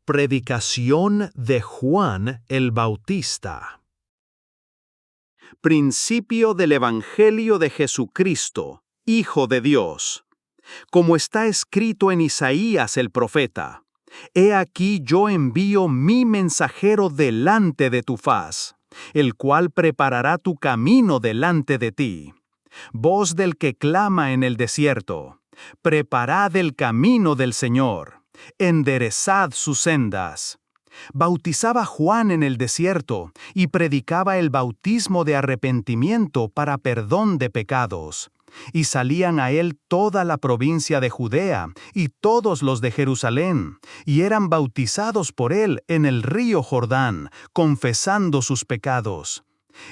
Predicación de Juan el Bautista. Principio del Evangelio de Jesucristo, Hijo de Dios. Como está escrito en Isaías el profeta: He aquí yo envío mi mensajero delante de tu faz, el cual preparará tu camino delante de ti. Voz del que clama en el desierto: preparad el camino del Señor, enderezad sus sendas. Bautizaba Juan en el desierto y predicaba el bautismo de arrepentimiento para perdón de pecados. Y salían a él toda la provincia de Judea y todos los de Jerusalén, y eran bautizados por él en el río Jordán, confesando sus pecados.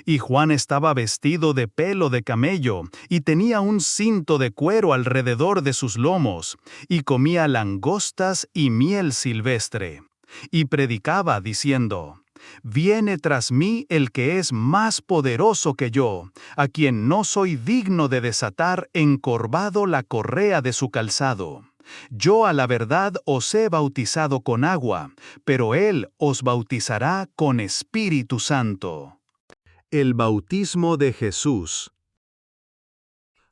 Y Juan estaba vestido de pelo de camello, y tenía un cinto de cuero alrededor de sus lomos, y comía langostas y miel silvestre. Y predicaba diciendo: Viene tras mí el que es más poderoso que yo, a quien no soy digno de desatar encorvado la correa de su calzado. Yo a la verdad os he bautizado con agua, pero él os bautizará con Espíritu Santo. El bautismo de Jesús.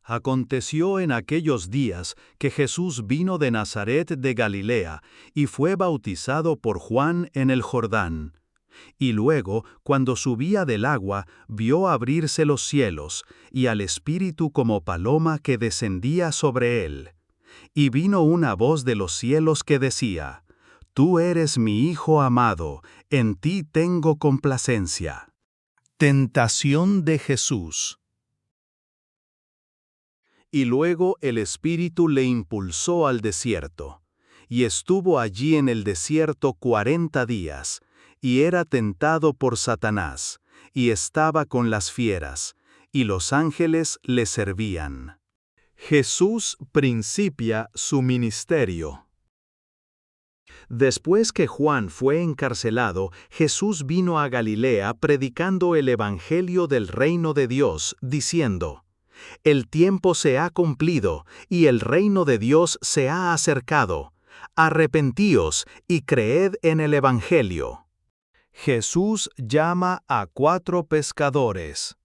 Aconteció en aquellos días que Jesús vino de Nazaret de Galilea y fue bautizado por Juan en el Jordán. Y luego, cuando subía del agua, vio abrirse los cielos, y al Espíritu como paloma que descendía sobre él. Y vino una voz de los cielos que decía: Tú eres mi Hijo amado, en ti tengo complacencia. Tentación de Jesús. Y luego el Espíritu le impulsó al desierto, y estuvo allí en el desierto 40 días, y era tentado por Satanás, y estaba con las fieras, y los ángeles le servían. Jesús principia su ministerio. Después que Juan fue encarcelado, Jesús vino a Galilea predicando el Evangelio del reino de Dios, diciendo: El tiempo se ha cumplido, y el reino de Dios se ha acercado. Arrepentíos y creed en el Evangelio. Jesús llama a 4 pescadores.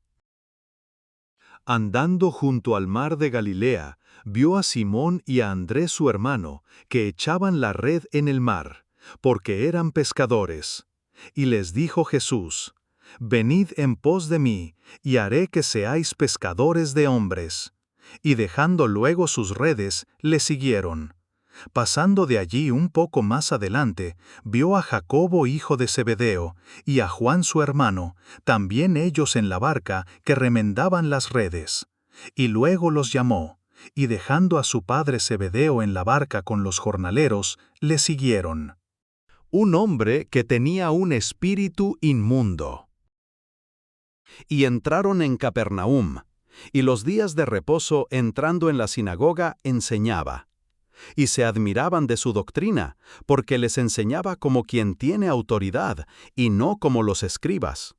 Andando junto al mar de Galilea, vio a Simón y a Andrés su hermano, que echaban la red en el mar, porque eran pescadores. Y les dijo Jesús: Venid en pos de mí, y haré que seáis pescadores de hombres. Y dejando luego sus redes, le siguieron. Pasando de allí un poco más adelante, vio a Jacobo hijo de Zebedeo, y a Juan su hermano, también ellos en la barca, que remendaban las redes. Y luego los llamó, y dejando a su padre Zebedeo en la barca con los jornaleros, le siguieron. Un hombre que tenía un espíritu inmundo. Y entraron en Capernaum, y los días de reposo entrando en la sinagoga enseñaba. Y se admiraban de su doctrina, porque les enseñaba como quien tiene autoridad, y no como los escribas.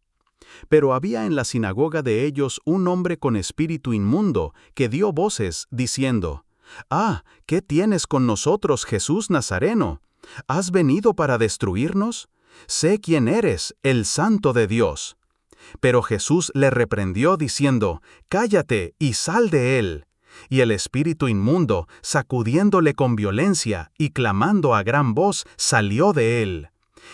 Pero había en la sinagoga de ellos un hombre con espíritu inmundo, que dio voces, diciendo: «Ah, ¿qué tienes con nosotros, Jesús Nazareno? ¿Has venido para destruirnos? Sé quién eres, el Santo de Dios». Pero Jesús le reprendió, diciendo: «Cállate y sal de él». Y el espíritu inmundo, sacudiéndole con violencia y clamando a gran voz, salió de él.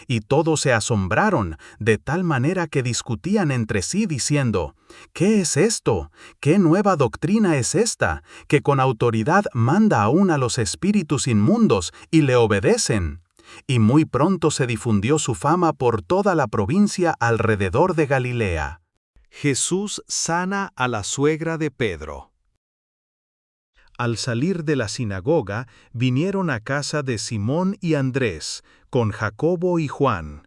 Y todos se asombraron, de tal manera que discutían entre sí, diciendo: «¿Qué es esto? ¿Qué nueva doctrina es esta, que con autoridad manda aún a los espíritus inmundos y le obedecen?» Y muy pronto se difundió su fama por toda la provincia alrededor de Galilea. Jesús sana a la suegra de Pedro. Al salir de la sinagoga, vinieron a casa de Simón y Andrés, con Jacobo y Juan.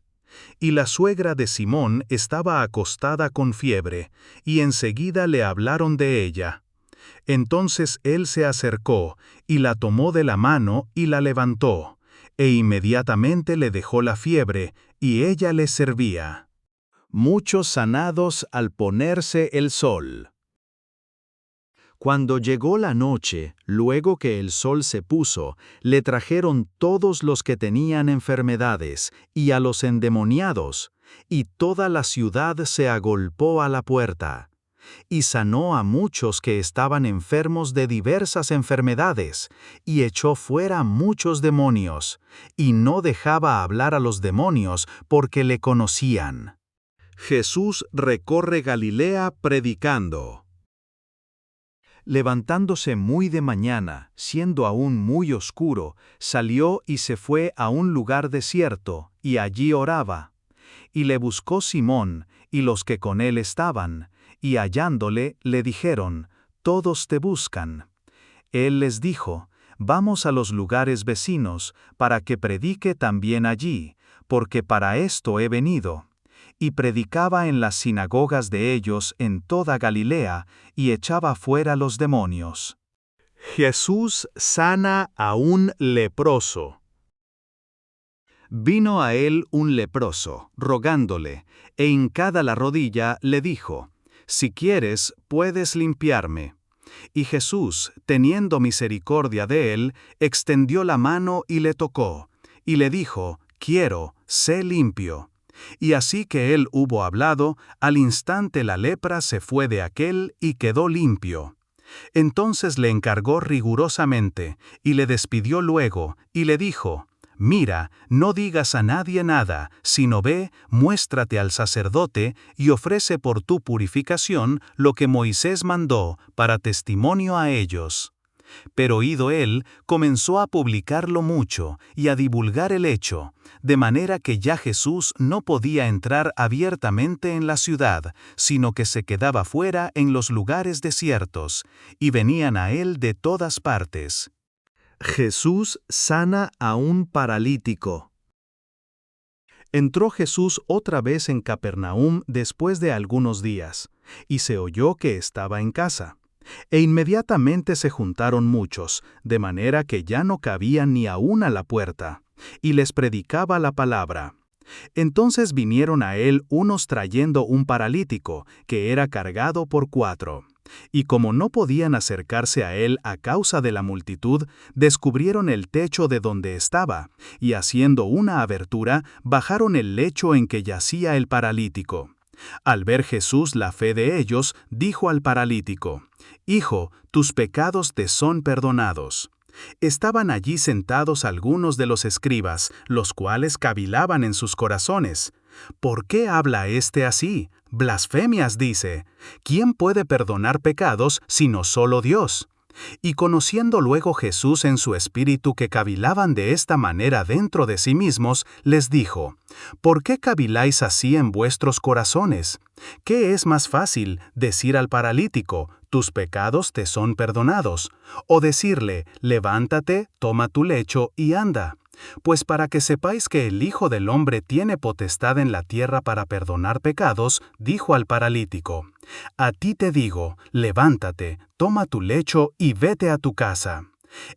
Y la suegra de Simón estaba acostada con fiebre, y enseguida le hablaron de ella. Entonces él se acercó, y la tomó de la mano y la levantó, e inmediatamente le dejó la fiebre, y ella le servía. Muchos sanados al ponerse el sol. Cuando llegó la noche, luego que el sol se puso, le trajeron todos los que tenían enfermedades y a los endemoniados, y toda la ciudad se agolpó a la puerta. Y sanó a muchos que estaban enfermos de diversas enfermedades, y echó fuera muchos demonios, y no dejaba hablar a los demonios porque le conocían. Jesús recorre Galilea predicando. Levantándose muy de mañana, siendo aún muy oscuro, salió y se fue a un lugar desierto, y allí oraba. Y le buscó Simón, y los que con él estaban, y hallándole, le dijeron: «Todos te buscan». Él les dijo: «Vamos a los lugares vecinos, para que predique también allí, porque para esto he venido». Y predicaba en las sinagogas de ellos en toda Galilea, y echaba fuera los demonios. Jesús sana a un leproso. Vino a él un leproso, rogándole, e hincada la rodilla, le dijo: «Si quieres, puedes limpiarme». Y Jesús, teniendo misericordia de él, extendió la mano y le tocó, y le dijo: «Quiero, sé limpio». Y así que él hubo hablado, al instante la lepra se fue de aquél y quedó limpio. Entonces le encargó rigurosamente, y le despidió luego, y le dijo: «Mira, no digas a nadie nada, sino ve, muéstrate al sacerdote, y ofrece por tu purificación lo que Moisés mandó, para testimonio a ellos». Pero ido él, comenzó a publicarlo mucho, y a divulgar el hecho, de manera que ya Jesús no podía entrar abiertamente en la ciudad, sino que se quedaba fuera en los lugares desiertos, y venían a él de todas partes. Jesús sana a un paralítico. Entró Jesús otra vez en Capernaum después de algunos días, y se oyó que estaba en casa. E inmediatamente se juntaron muchos, de manera que ya no cabían ni aún a la puerta, y les predicaba la palabra. Entonces vinieron a él unos trayendo un paralítico, que era cargado por 4. Y como no podían acercarse a él a causa de la multitud, descubrieron el techo de donde estaba, y haciendo una abertura, bajaron el lecho en que yacía el paralítico. Al ver Jesús la fe de ellos, dijo al paralítico: «Hijo, tus pecados te son perdonados». Estaban allí sentados algunos de los escribas, los cuales cavilaban en sus corazones: «¿Por qué habla éste así? Blasfemias dice. ¿Quién puede perdonar pecados sino solo Dios?» Y conociendo luego Jesús en su espíritu que cavilaban de esta manera dentro de sí mismos, les dijo: «¿Por qué caviláis así en vuestros corazones? ¿Qué es más fácil, decir al paralítico: tus pecados te son perdonados, o decirle: levántate, toma tu lecho y anda? Pues para que sepáis que el Hijo del Hombre tiene potestad en la tierra para perdonar pecados, dijo al paralítico: a ti te digo, levántate, toma tu lecho y vete a tu casa».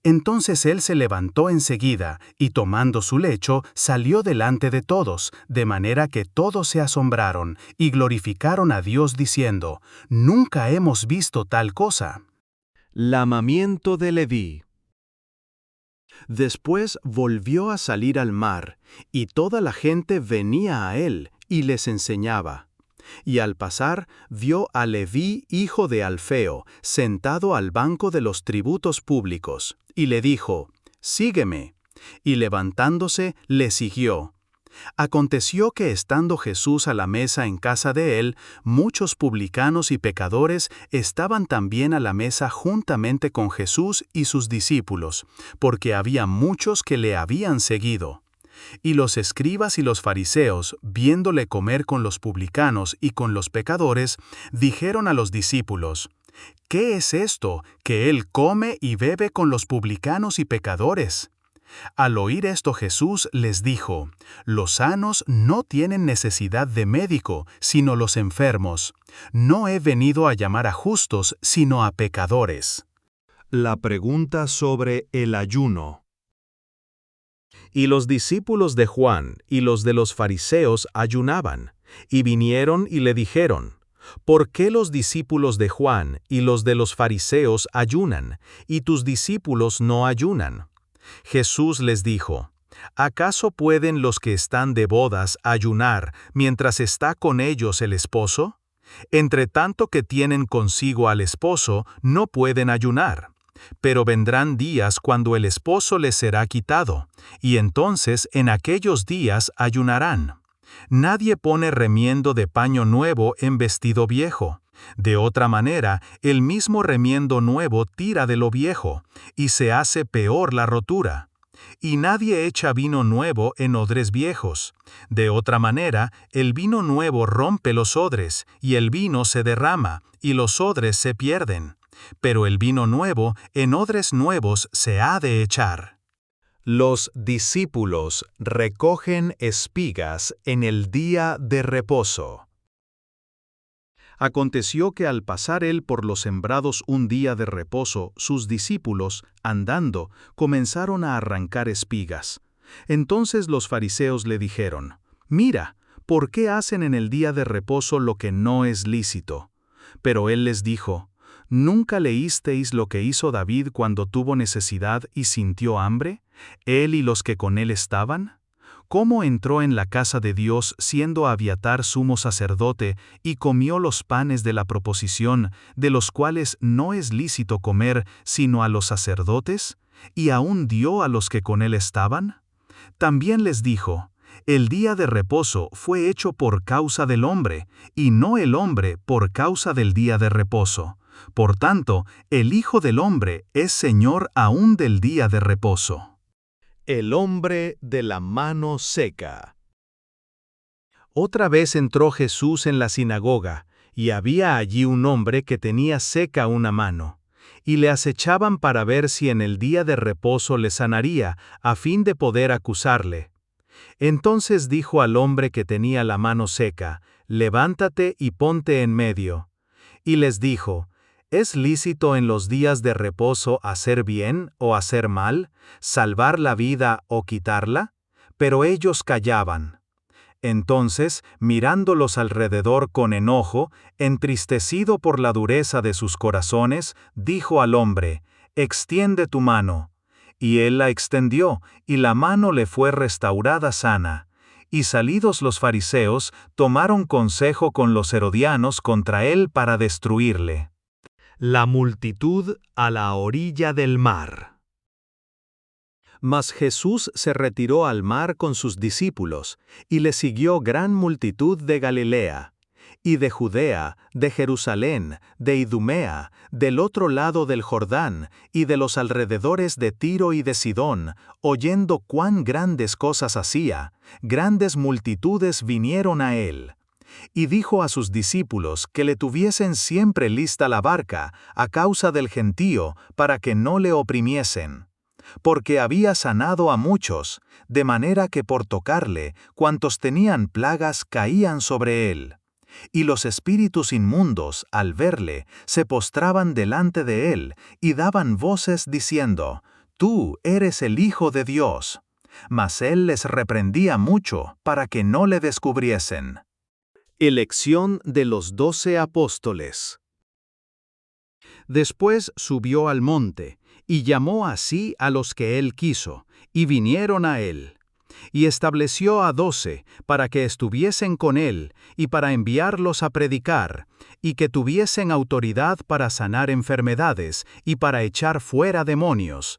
Entonces él se levantó enseguida, y tomando su lecho, salió delante de todos, de manera que todos se asombraron, y glorificaron a Dios diciendo: «Nunca hemos visto tal cosa». Lamamiento de Leví. Después volvió a salir al mar, y toda la gente venía a él, y les enseñaba. Y al pasar, vio a Leví, hijo de Alfeo, sentado al banco de los tributos públicos, y le dijo: «Sígueme». Y levantándose, le siguió. Aconteció que estando Jesús a la mesa en casa de él, muchos publicanos y pecadores estaban también a la mesa juntamente con Jesús y sus discípulos, porque había muchos que le habían seguido. Y los escribas y los fariseos, viéndole comer con los publicanos y con los pecadores, dijeron a los discípulos: «¿Qué es esto, que él come y bebe con los publicanos y pecadores?». Al oír esto Jesús les dijo: «Los sanos no tienen necesidad de médico, sino los enfermos. No he venido a llamar a justos, sino a pecadores». La pregunta sobre el ayuno. Y los discípulos de Juan y los de los fariseos ayunaban, y vinieron y le dijeron: ¿por qué los discípulos de Juan y los de los fariseos ayunan, y tus discípulos no ayunan? Jesús les dijo, ¿acaso pueden los que están de bodas ayunar mientras está con ellos el esposo? Entre tanto que tienen consigo al esposo, no pueden ayunar. Pero vendrán días cuando el esposo les será quitado, y entonces en aquellos días ayunarán. Nadie pone remiendo de paño nuevo en vestido viejo. De otra manera, el mismo remiendo nuevo tira de lo viejo, y se hace peor la rotura. Y nadie echa vino nuevo en odres viejos. De otra manera, el vino nuevo rompe los odres, y el vino se derrama, y los odres se pierden. Pero el vino nuevo en odres nuevos se ha de echar. Los discípulos recogen espigas en el día de reposo. Aconteció que al pasar él por los sembrados un día de reposo, sus discípulos, andando, comenzaron a arrancar espigas. Entonces los fariseos le dijeron, «Mira, ¿por qué hacen en el día de reposo lo que no es lícito?» Pero él les dijo, ¿nunca leísteis lo que hizo David cuando tuvo necesidad y sintió hambre, él y los que con él estaban? ¿Cómo entró en la casa de Dios siendo Abiatar sumo sacerdote y comió los panes de la proposición, de los cuales no es lícito comer sino a los sacerdotes, y aún dio a los que con él estaban? También les dijo, el día de reposo fue hecho por causa del hombre, y no el hombre por causa del día de reposo. Por tanto, el Hijo del Hombre es Señor aún del día de reposo. El hombre de la mano seca. Otra vez entró Jesús en la sinagoga, y había allí un hombre que tenía seca una mano. Y le acechaban para ver si en el día de reposo le sanaría, a fin de poder acusarle. Entonces dijo al hombre que tenía la mano seca, «Levántate y ponte en medio». Y les dijo, ¿es lícito en los días de reposo hacer bien o hacer mal, salvar la vida o quitarla? Pero ellos callaban. Entonces, mirándolos alrededor con enojo, entristecido por la dureza de sus corazones, dijo al hombre, «Extiende tu mano». Y él la extendió, y la mano le fue restaurada sana. Y salidos los fariseos, tomaron consejo con los herodianos contra él para destruirle. La multitud a la orilla del mar. Mas Jesús se retiró al mar con sus discípulos, y le siguió gran multitud de Galilea, y de Judea, de Jerusalén, de Idumea, del otro lado del Jordán, y de los alrededores de Tiro y de Sidón, oyendo cuán grandes cosas hacía, grandes multitudes vinieron a él. Y dijo a sus discípulos que le tuviesen siempre lista la barca, a causa del gentío, para que no le oprimiesen. Porque había sanado a muchos, de manera que por tocarle, cuantos tenían plagas caían sobre él. Y los espíritus inmundos, al verle, se postraban delante de él, y daban voces diciendo, «Tú eres el Hijo de Dios». Mas él les reprendía mucho, para que no le descubriesen. Elección de los 12 apóstoles. Después subió al monte, y llamó así a los que él quiso, y vinieron a él. Y estableció a 12, para que estuviesen con él, y para enviarlos a predicar, y que tuviesen autoridad para sanar enfermedades, y para echar fuera demonios.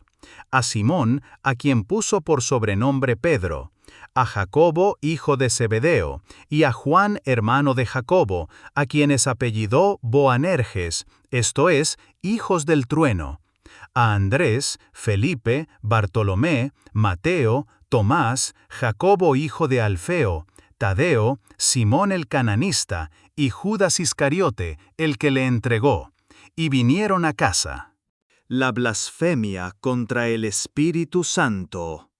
A Simón, a quien puso por sobrenombre Pedro, a Jacobo, hijo de Zebedeo, y a Juan, hermano de Jacobo, a quienes apellidó Boanerges, esto es, hijos del trueno, a Andrés, Felipe, Bartolomé, Mateo, Tomás, Jacobo hijo de Alfeo, Tadeo, Simón el cananista, y Judas Iscariote, el que le entregó, y vinieron a casa. La blasfemia contra el Espíritu Santo.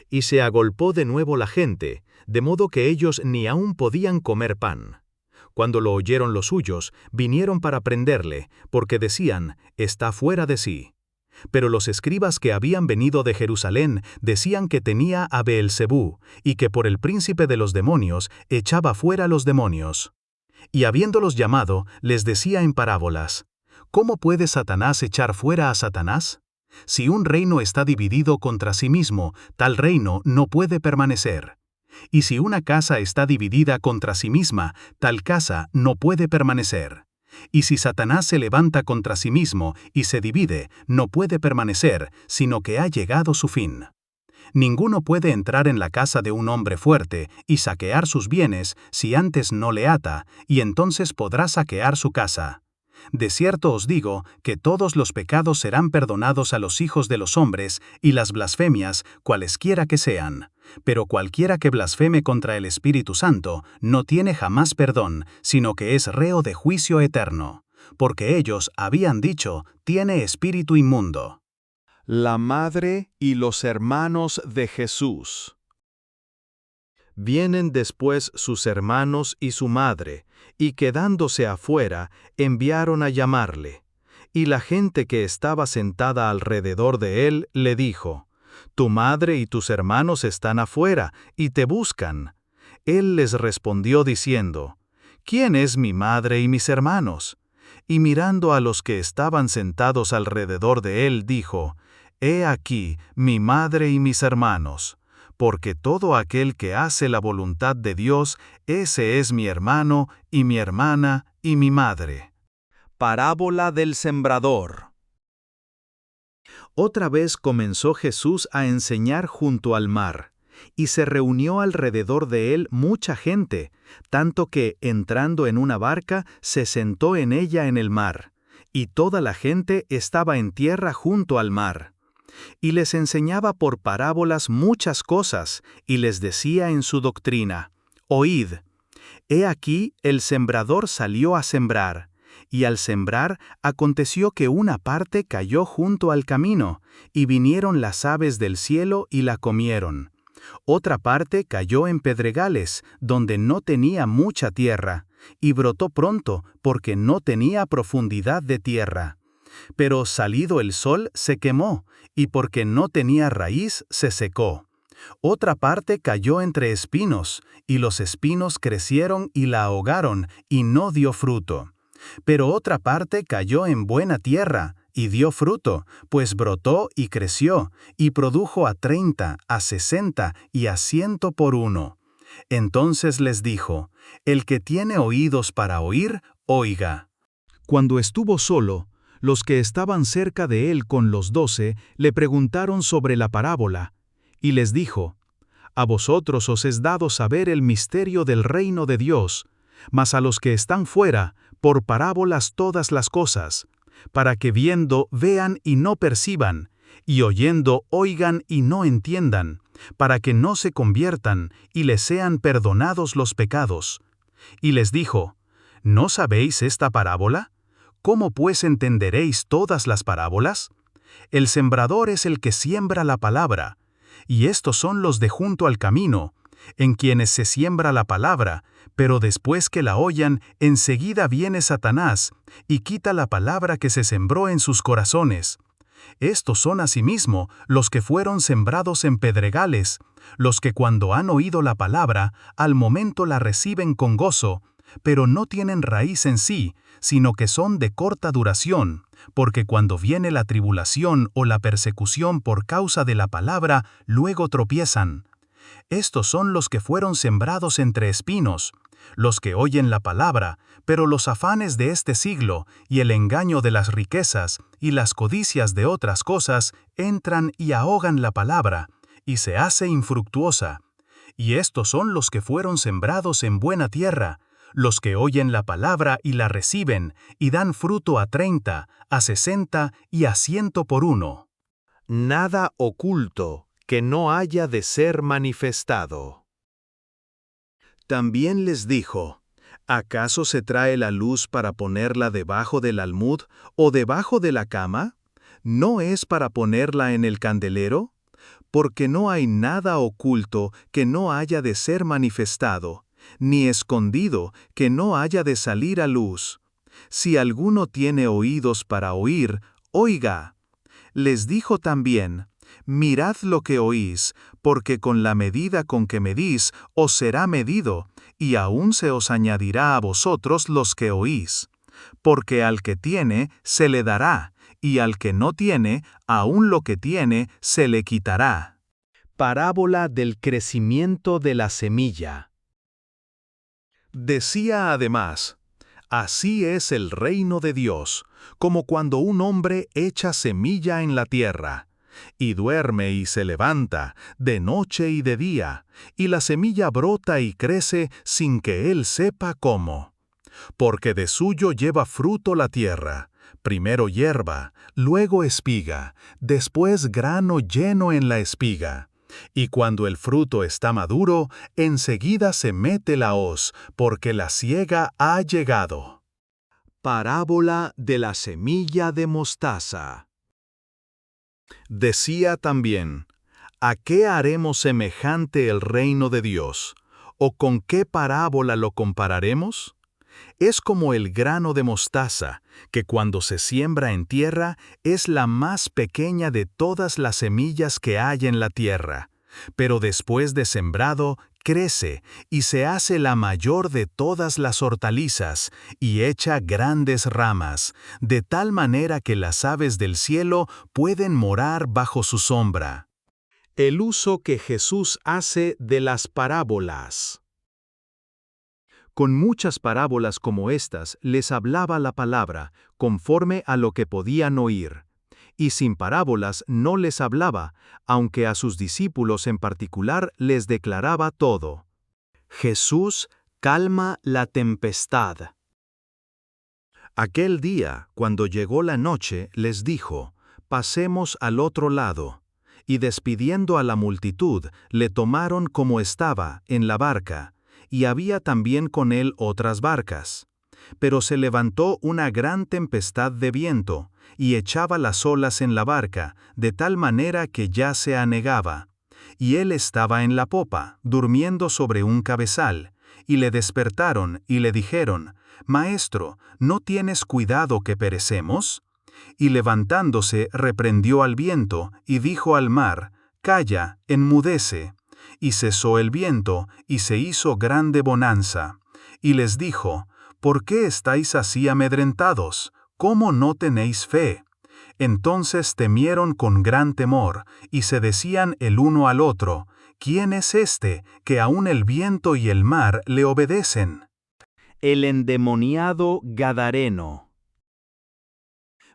Y se agolpó de nuevo la gente, de modo que ellos ni aún podían comer pan. Cuando lo oyeron los suyos, vinieron para prenderle, porque decían, está fuera de sí. Pero los escribas que habían venido de Jerusalén decían que tenía a Beelzebú, y que por el príncipe de los demonios echaba fuera los demonios. Y habiéndolos llamado, les decía en parábolas: ¿Cómo puede Satanás echar fuera a Satanás? Si un reino está dividido contra sí mismo, tal reino no puede permanecer. Y si una casa está dividida contra sí misma, tal casa no puede permanecer. Y si Satanás se levanta contra sí mismo y se divide, no puede permanecer, sino que ha llegado su fin. Ninguno puede entrar en la casa de un hombre fuerte y saquear sus bienes si antes no le ata, y entonces podrá saquear su casa. De cierto os digo que todos los pecados serán perdonados a los hijos de los hombres y las blasfemias, cualesquiera que sean. Pero cualquiera que blasfeme contra el Espíritu Santo no tiene jamás perdón, sino que es reo de juicio eterno. Porque ellos habían dicho: tiene espíritu inmundo. La madre y los hermanos de Jesús. Vienen después sus hermanos y su madre, y quedándose afuera, enviaron a llamarle. Y la gente que estaba sentada alrededor de él le dijo: Tu madre y tus hermanos están afuera, y te buscan. Él les respondió diciendo: ¿Quién es mi madre y mis hermanos? Y mirando a los que estaban sentados alrededor de él, dijo: He aquí mi madre y mis hermanos. Porque todo aquel que hace la voluntad de Dios, ese es mi hermano, y mi hermana, y mi madre. Parábola del sembrador. Otra vez comenzó Jesús a enseñar junto al mar, y se reunió alrededor de él mucha gente, tanto que, entrando en una barca, se sentó en ella en el mar, y toda la gente estaba en tierra junto al mar. Y les enseñaba por parábolas muchas cosas, y les decía en su doctrina: Oíd, he aquí el sembrador salió a sembrar, y al sembrar aconteció que una parte cayó junto al camino, y vinieron las aves del cielo y la comieron. Otra parte cayó en pedregales, donde no tenía mucha tierra, y brotó pronto, porque no tenía profundidad de tierra. Pero salido el sol se quemó, y porque no tenía raíz se secó. Otra parte cayó entre espinos, y los espinos crecieron y la ahogaron, y no dio fruto. Pero otra parte cayó en buena tierra, y dio fruto, pues brotó y creció, y produjo a 30, a 60 y a 100 por uno. Entonces les dijo: El que tiene oídos para oír, oiga. Cuando estuvo solo, los que estaban cerca de él con los 12 le preguntaron sobre la parábola, y les dijo: A vosotros os es dado saber el misterio del reino de Dios, mas a los que están fuera, por parábolas todas las cosas, para que viendo vean y no perciban, y oyendo oigan y no entiendan, para que no se conviertan y les sean perdonados los pecados. Y les dijo: ¿No sabéis esta parábola? ¿Cómo pues entenderéis todas las parábolas? El sembrador es el que siembra la palabra, y estos son los de junto al camino, en quienes se siembra la palabra, pero después que la oyan, enseguida viene Satanás, y quita la palabra que se sembró en sus corazones. Estos son asimismo los que fueron sembrados en pedregales, los que cuando han oído la palabra, al momento la reciben con gozo, pero no tienen raíz en sí, sino que son de corta duración, porque cuando viene la tribulación o la persecución por causa de la palabra, luego tropiezan. Estos son los que fueron sembrados entre espinos, los que oyen la palabra, pero los afanes de este siglo, y el engaño de las riquezas, y las codicias de otras cosas, entran y ahogan la palabra, y se hace infructuosa. Y estos son los que fueron sembrados en buena tierra, los que oyen la palabra y la reciben, y dan fruto a 30, a 60 y a 100 por uno. Nada oculto que no haya de ser manifestado. También les dijo: ¿Acaso se trae la luz para ponerla debajo del almud o debajo de la cama? ¿No es para ponerla en el candelero? Porque no hay nada oculto que no haya de ser manifestado, ni escondido que no haya de salir a luz. Si alguno tiene oídos para oír, oiga. Les dijo también: Mirad lo que oís, porque con la medida con que medís os será medido, y aún se os añadirá a vosotros los que oís. Porque al que tiene, se le dará, y al que no tiene, aún lo que tiene, se le quitará. Parábola del crecimiento de la semilla. Decía además, así es el reino de Dios, como cuando un hombre echa semilla en la tierra, y duerme y se levanta, de noche y de día, y la semilla brota y crece sin que él sepa cómo. Porque de suyo lleva fruto la tierra, primero hierba, luego espiga, después grano lleno en la espiga. Y cuando el fruto está maduro, enseguida se mete la hoz, porque la siega ha llegado. Parábola de la semilla de mostaza. Decía también, ¿a qué haremos semejante el reino de Dios? ¿O con qué parábola lo compararemos? Es como el grano de mostaza, que cuando se siembra en tierra es la más pequeña de todas las semillas que hay en la tierra, pero después de sembrado crece y se hace la mayor de todas las hortalizas y echa grandes ramas, de tal manera que las aves del cielo pueden morar bajo su sombra. El uso que Jesús hace de las parábolas. Con muchas parábolas como estas les hablaba la palabra, conforme a lo que podían oír. Y sin parábolas no les hablaba, aunque a sus discípulos en particular les declaraba todo. Jesús calma la tempestad. Aquel día, cuando llegó la noche, les dijo, pasemos al otro lado. Y despidiendo a la multitud, le tomaron como estaba, en la barca, y había también con él otras barcas. Pero se levantó una gran tempestad de viento, y echaba las olas en la barca, de tal manera que ya se anegaba. Y él estaba en la popa, durmiendo sobre un cabezal, y le despertaron y le dijeron, Maestro, ¿no tienes cuidado que perecemos? Y levantándose reprendió al viento, y dijo al mar, Calla, enmudece. Y cesó el viento, y se hizo grande bonanza. Y les dijo, ¿por qué estáis así amedrentados? ¿Cómo no tenéis fe? Entonces temieron con gran temor, y se decían el uno al otro, ¿quién es este, que aun el viento y el mar le obedecen? El endemoniado Gadareno.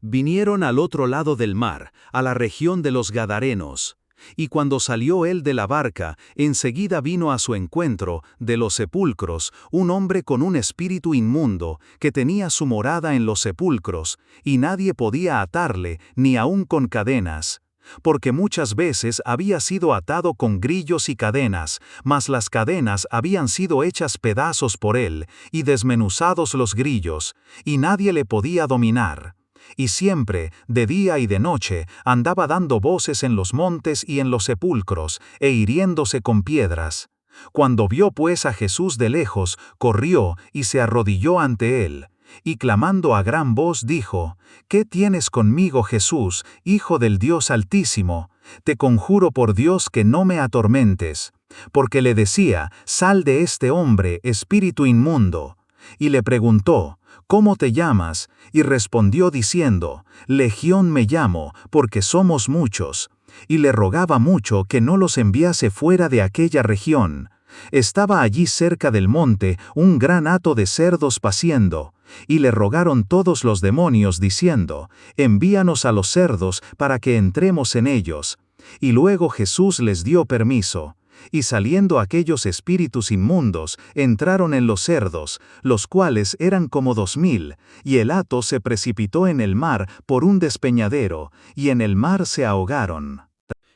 Vinieron al otro lado del mar, a la región de los Gadarenos. Y cuando salió él de la barca, enseguida vino a su encuentro, de los sepulcros, un hombre con un espíritu inmundo, que tenía su morada en los sepulcros, y nadie podía atarle, ni aun con cadenas. Porque muchas veces había sido atado con grillos y cadenas, mas las cadenas habían sido hechas pedazos por él, y desmenuzados los grillos, y nadie le podía dominar. Y siempre, de día y de noche, andaba dando voces en los montes y en los sepulcros, e hiriéndose con piedras. Cuando vio pues a Jesús de lejos, corrió y se arrodilló ante él. Y clamando a gran voz dijo, ¿qué tienes conmigo, Jesús, Hijo del Dios Altísimo? Te conjuro por Dios que no me atormentes. Porque le decía, sal de este hombre, espíritu inmundo. Y le preguntó, ¿cómo te llamas? Y respondió diciendo, Legión me llamo, porque somos muchos. Y le rogaba mucho que no los enviase fuera de aquella región. Estaba allí cerca del monte un gran hato de cerdos paciendo, y le rogaron todos los demonios diciendo, envíanos a los cerdos para que entremos en ellos. Y luego Jesús les dio permiso. Y saliendo aquellos espíritus inmundos, entraron en los cerdos, los cuales eran como 2000, y el hato se precipitó en el mar por un despeñadero, y en el mar se ahogaron.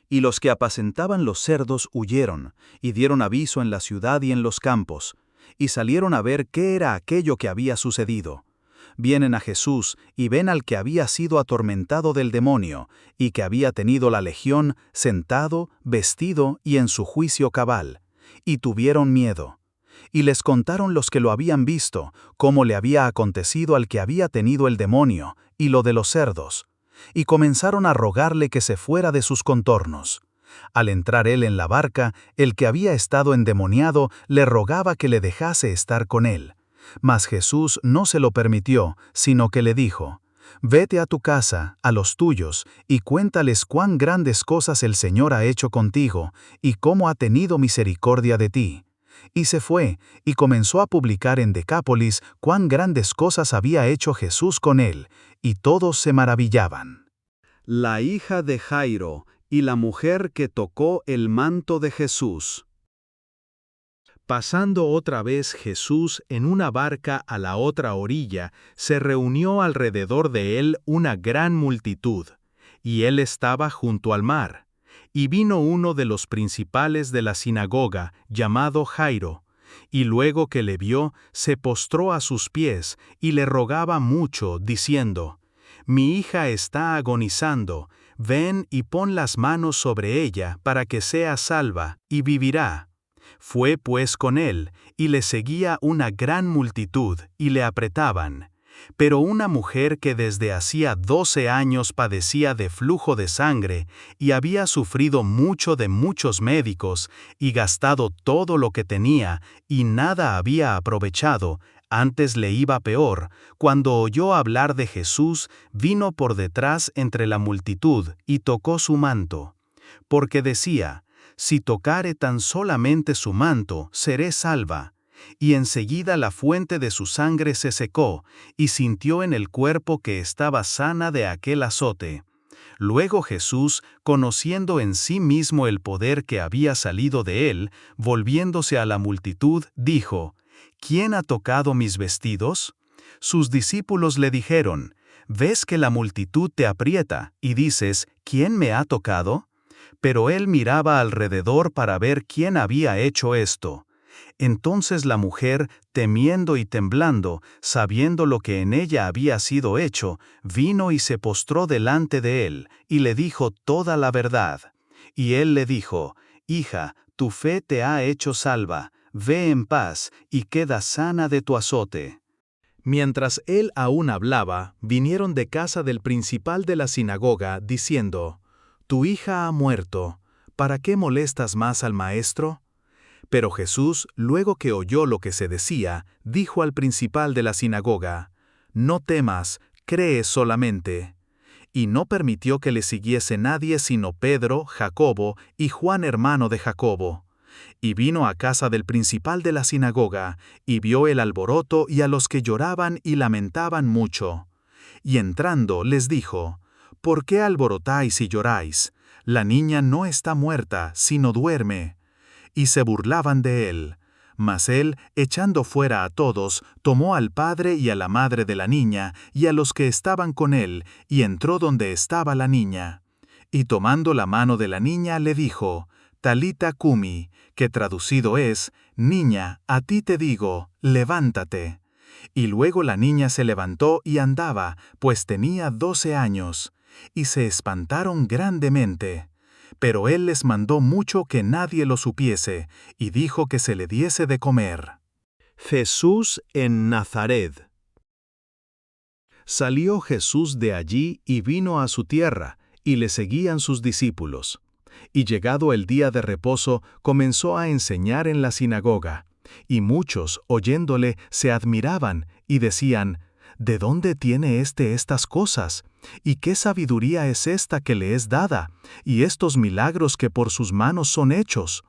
Y los que apacentaban los cerdos huyeron, y dieron aviso en la ciudad y en los campos, y salieron a ver qué era aquello que había sucedido. Vienen a Jesús y ven al que había sido atormentado del demonio, y que había tenido la legión, sentado, vestido y en su juicio cabal. Y tuvieron miedo. Y les contaron los que lo habían visto, cómo le había acontecido al que había tenido el demonio, y lo de los cerdos. y comenzaron a rogarle que se fuera de sus contornos. Al entrar él en la barca, el que había estado endemoniado le rogaba que le dejase estar con él. Mas Jesús no se lo permitió, sino que le dijo: «Vete a tu casa, a los tuyos, y cuéntales cuán grandes cosas el Señor ha hecho contigo, y cómo ha tenido misericordia de ti». Y se fue, y comenzó a publicar en Decápolis cuán grandes cosas había hecho Jesús con él, y todos se maravillaban. La hija de Jairo y la mujer que tocó el manto de Jesús. Pasando otra vez Jesús en una barca a la otra orilla, se reunió alrededor de él una gran multitud, y él estaba junto al mar. Y vino uno de los principales de la sinagoga, llamado Jairo, y luego que le vio, se postró a sus pies y le rogaba mucho, diciendo: «Mi hija está agonizando, ven y pon las manos sobre ella para que sea salva, y vivirá». Fue pues con él, y le seguía una gran multitud, y le apretaban. Pero una mujer que desde hacía 12 años padecía de flujo de sangre, y había sufrido mucho de muchos médicos, y gastado todo lo que tenía, y nada había aprovechado, antes le iba peor, cuando oyó hablar de Jesús, vino por detrás entre la multitud, y tocó su manto. Porque decía: «Si tocare tan solamente su manto, seré salva». Y enseguida la fuente de su sangre se secó, y sintió en el cuerpo que estaba sana de aquel azote. Luego Jesús, conociendo en sí mismo el poder que había salido de él, volviéndose a la multitud, dijo: «¿Quién ha tocado mis vestidos?». Sus discípulos le dijeron: «¿Ves que la multitud te aprieta, y dices: ¿Quién me ha tocado?». Pero él miraba alrededor para ver quién había hecho esto. Entonces la mujer, temiendo y temblando, sabiendo lo que en ella había sido hecho, vino y se postró delante de él, y le dijo toda la verdad. Y él le dijo: «Hija, tu fe te ha hecho salva, ve en paz, y queda sana de tu azote». Mientras él aún hablaba, vinieron de casa del principal de la sinagoga, diciendo: «Tu hija ha muerto, ¿para qué molestas más al maestro?». Pero Jesús, luego que oyó lo que se decía, dijo al principal de la sinagoga: «No temas, cree solamente». Y no permitió que le siguiese nadie sino Pedro, Jacobo y Juan hermano de Jacobo. Y vino a casa del principal de la sinagoga, y vio el alboroto y a los que lloraban y lamentaban mucho. Y entrando les dijo: «¿Por qué alborotáis y lloráis? La niña no está muerta, sino duerme». Y se burlaban de él. Mas él, echando fuera a todos, tomó al padre y a la madre de la niña, y a los que estaban con él, y entró donde estaba la niña. Y tomando la mano de la niña, le dijo: «Talita cumi», que traducido es: «Niña, a ti te digo, levántate». Y luego la niña se levantó y andaba, pues tenía 12 años. Y se espantaron grandemente. Pero él les mandó mucho que nadie lo supiese, y dijo que se le diese de comer. Jesús en Nazaret. Salió Jesús de allí y vino a su tierra, y le seguían sus discípulos. Y llegado el día de reposo, comenzó a enseñar en la sinagoga. Y muchos, oyéndole, se admiraban, y decían: «¿De dónde tiene estas cosas? ¿Y qué sabiduría es esta que le es dada? ¿Y estos milagros que por sus manos son hechos?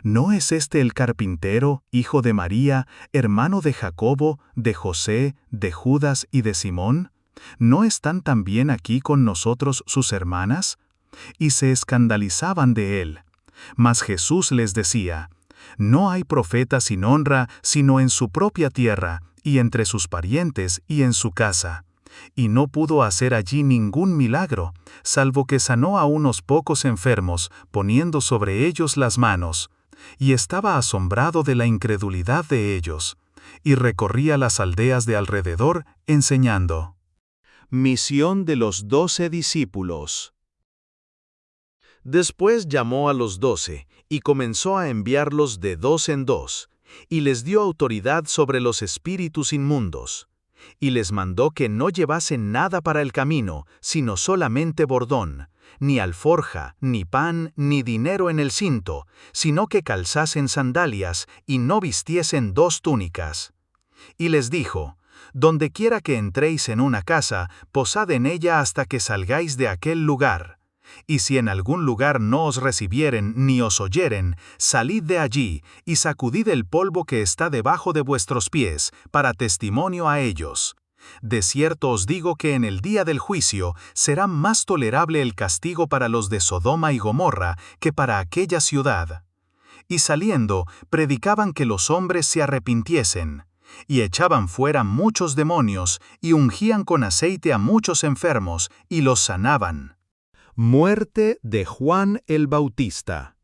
¿No es este el carpintero, hijo de María, hermano de Jacobo, de José, de Judas y de Simón? ¿No están también aquí con nosotros sus hermanas?». Y se escandalizaban de él. Mas Jesús les decía: «No hay profeta sin honra sino en su propia tierra, y entre sus parientes y en su casa». Y no pudo hacer allí ningún milagro, salvo que sanó a unos pocos enfermos, poniendo sobre ellos las manos. Y estaba asombrado de la incredulidad de ellos. Y recorría las aldeas de alrededor, enseñando. Misión de los 12 discípulos. Después llamó a los 12, y comenzó a enviarlos de 2 en 2, y les dio autoridad sobre los espíritus inmundos. y les mandó que no llevasen nada para el camino, sino solamente bordón, ni alforja, ni pan, ni dinero en el cinto, sino que calzasen sandalias y no vistiesen 2 túnicas. Y les dijo: Donde quiera que entréis en una casa, posad en ella hasta que salgáis de aquel lugar. Y si en algún lugar no os recibieren ni os oyeren, salid de allí, y sacudid el polvo que está debajo de vuestros pies, para testimonio a ellos. De cierto os digo que en el día del juicio será más tolerable el castigo para los de Sodoma y Gomorra que para aquella ciudad. Y saliendo, predicaban que los hombres se arrepintiesen. Y echaban fuera muchos demonios, y ungían con aceite a muchos enfermos, y los sanaban. Muerte de Juan el Bautista.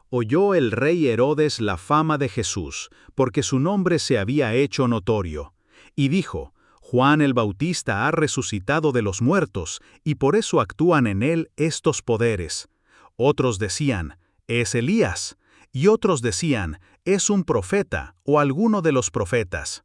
Oyó el rey Herodes la fama de Jesús, porque su nombre se había hecho notorio, y dijo: Juan el Bautista ha resucitado de los muertos, y por eso actúan en él estos poderes. Otros decían: es Elías, y otros decían: es un profeta, o alguno de los profetas.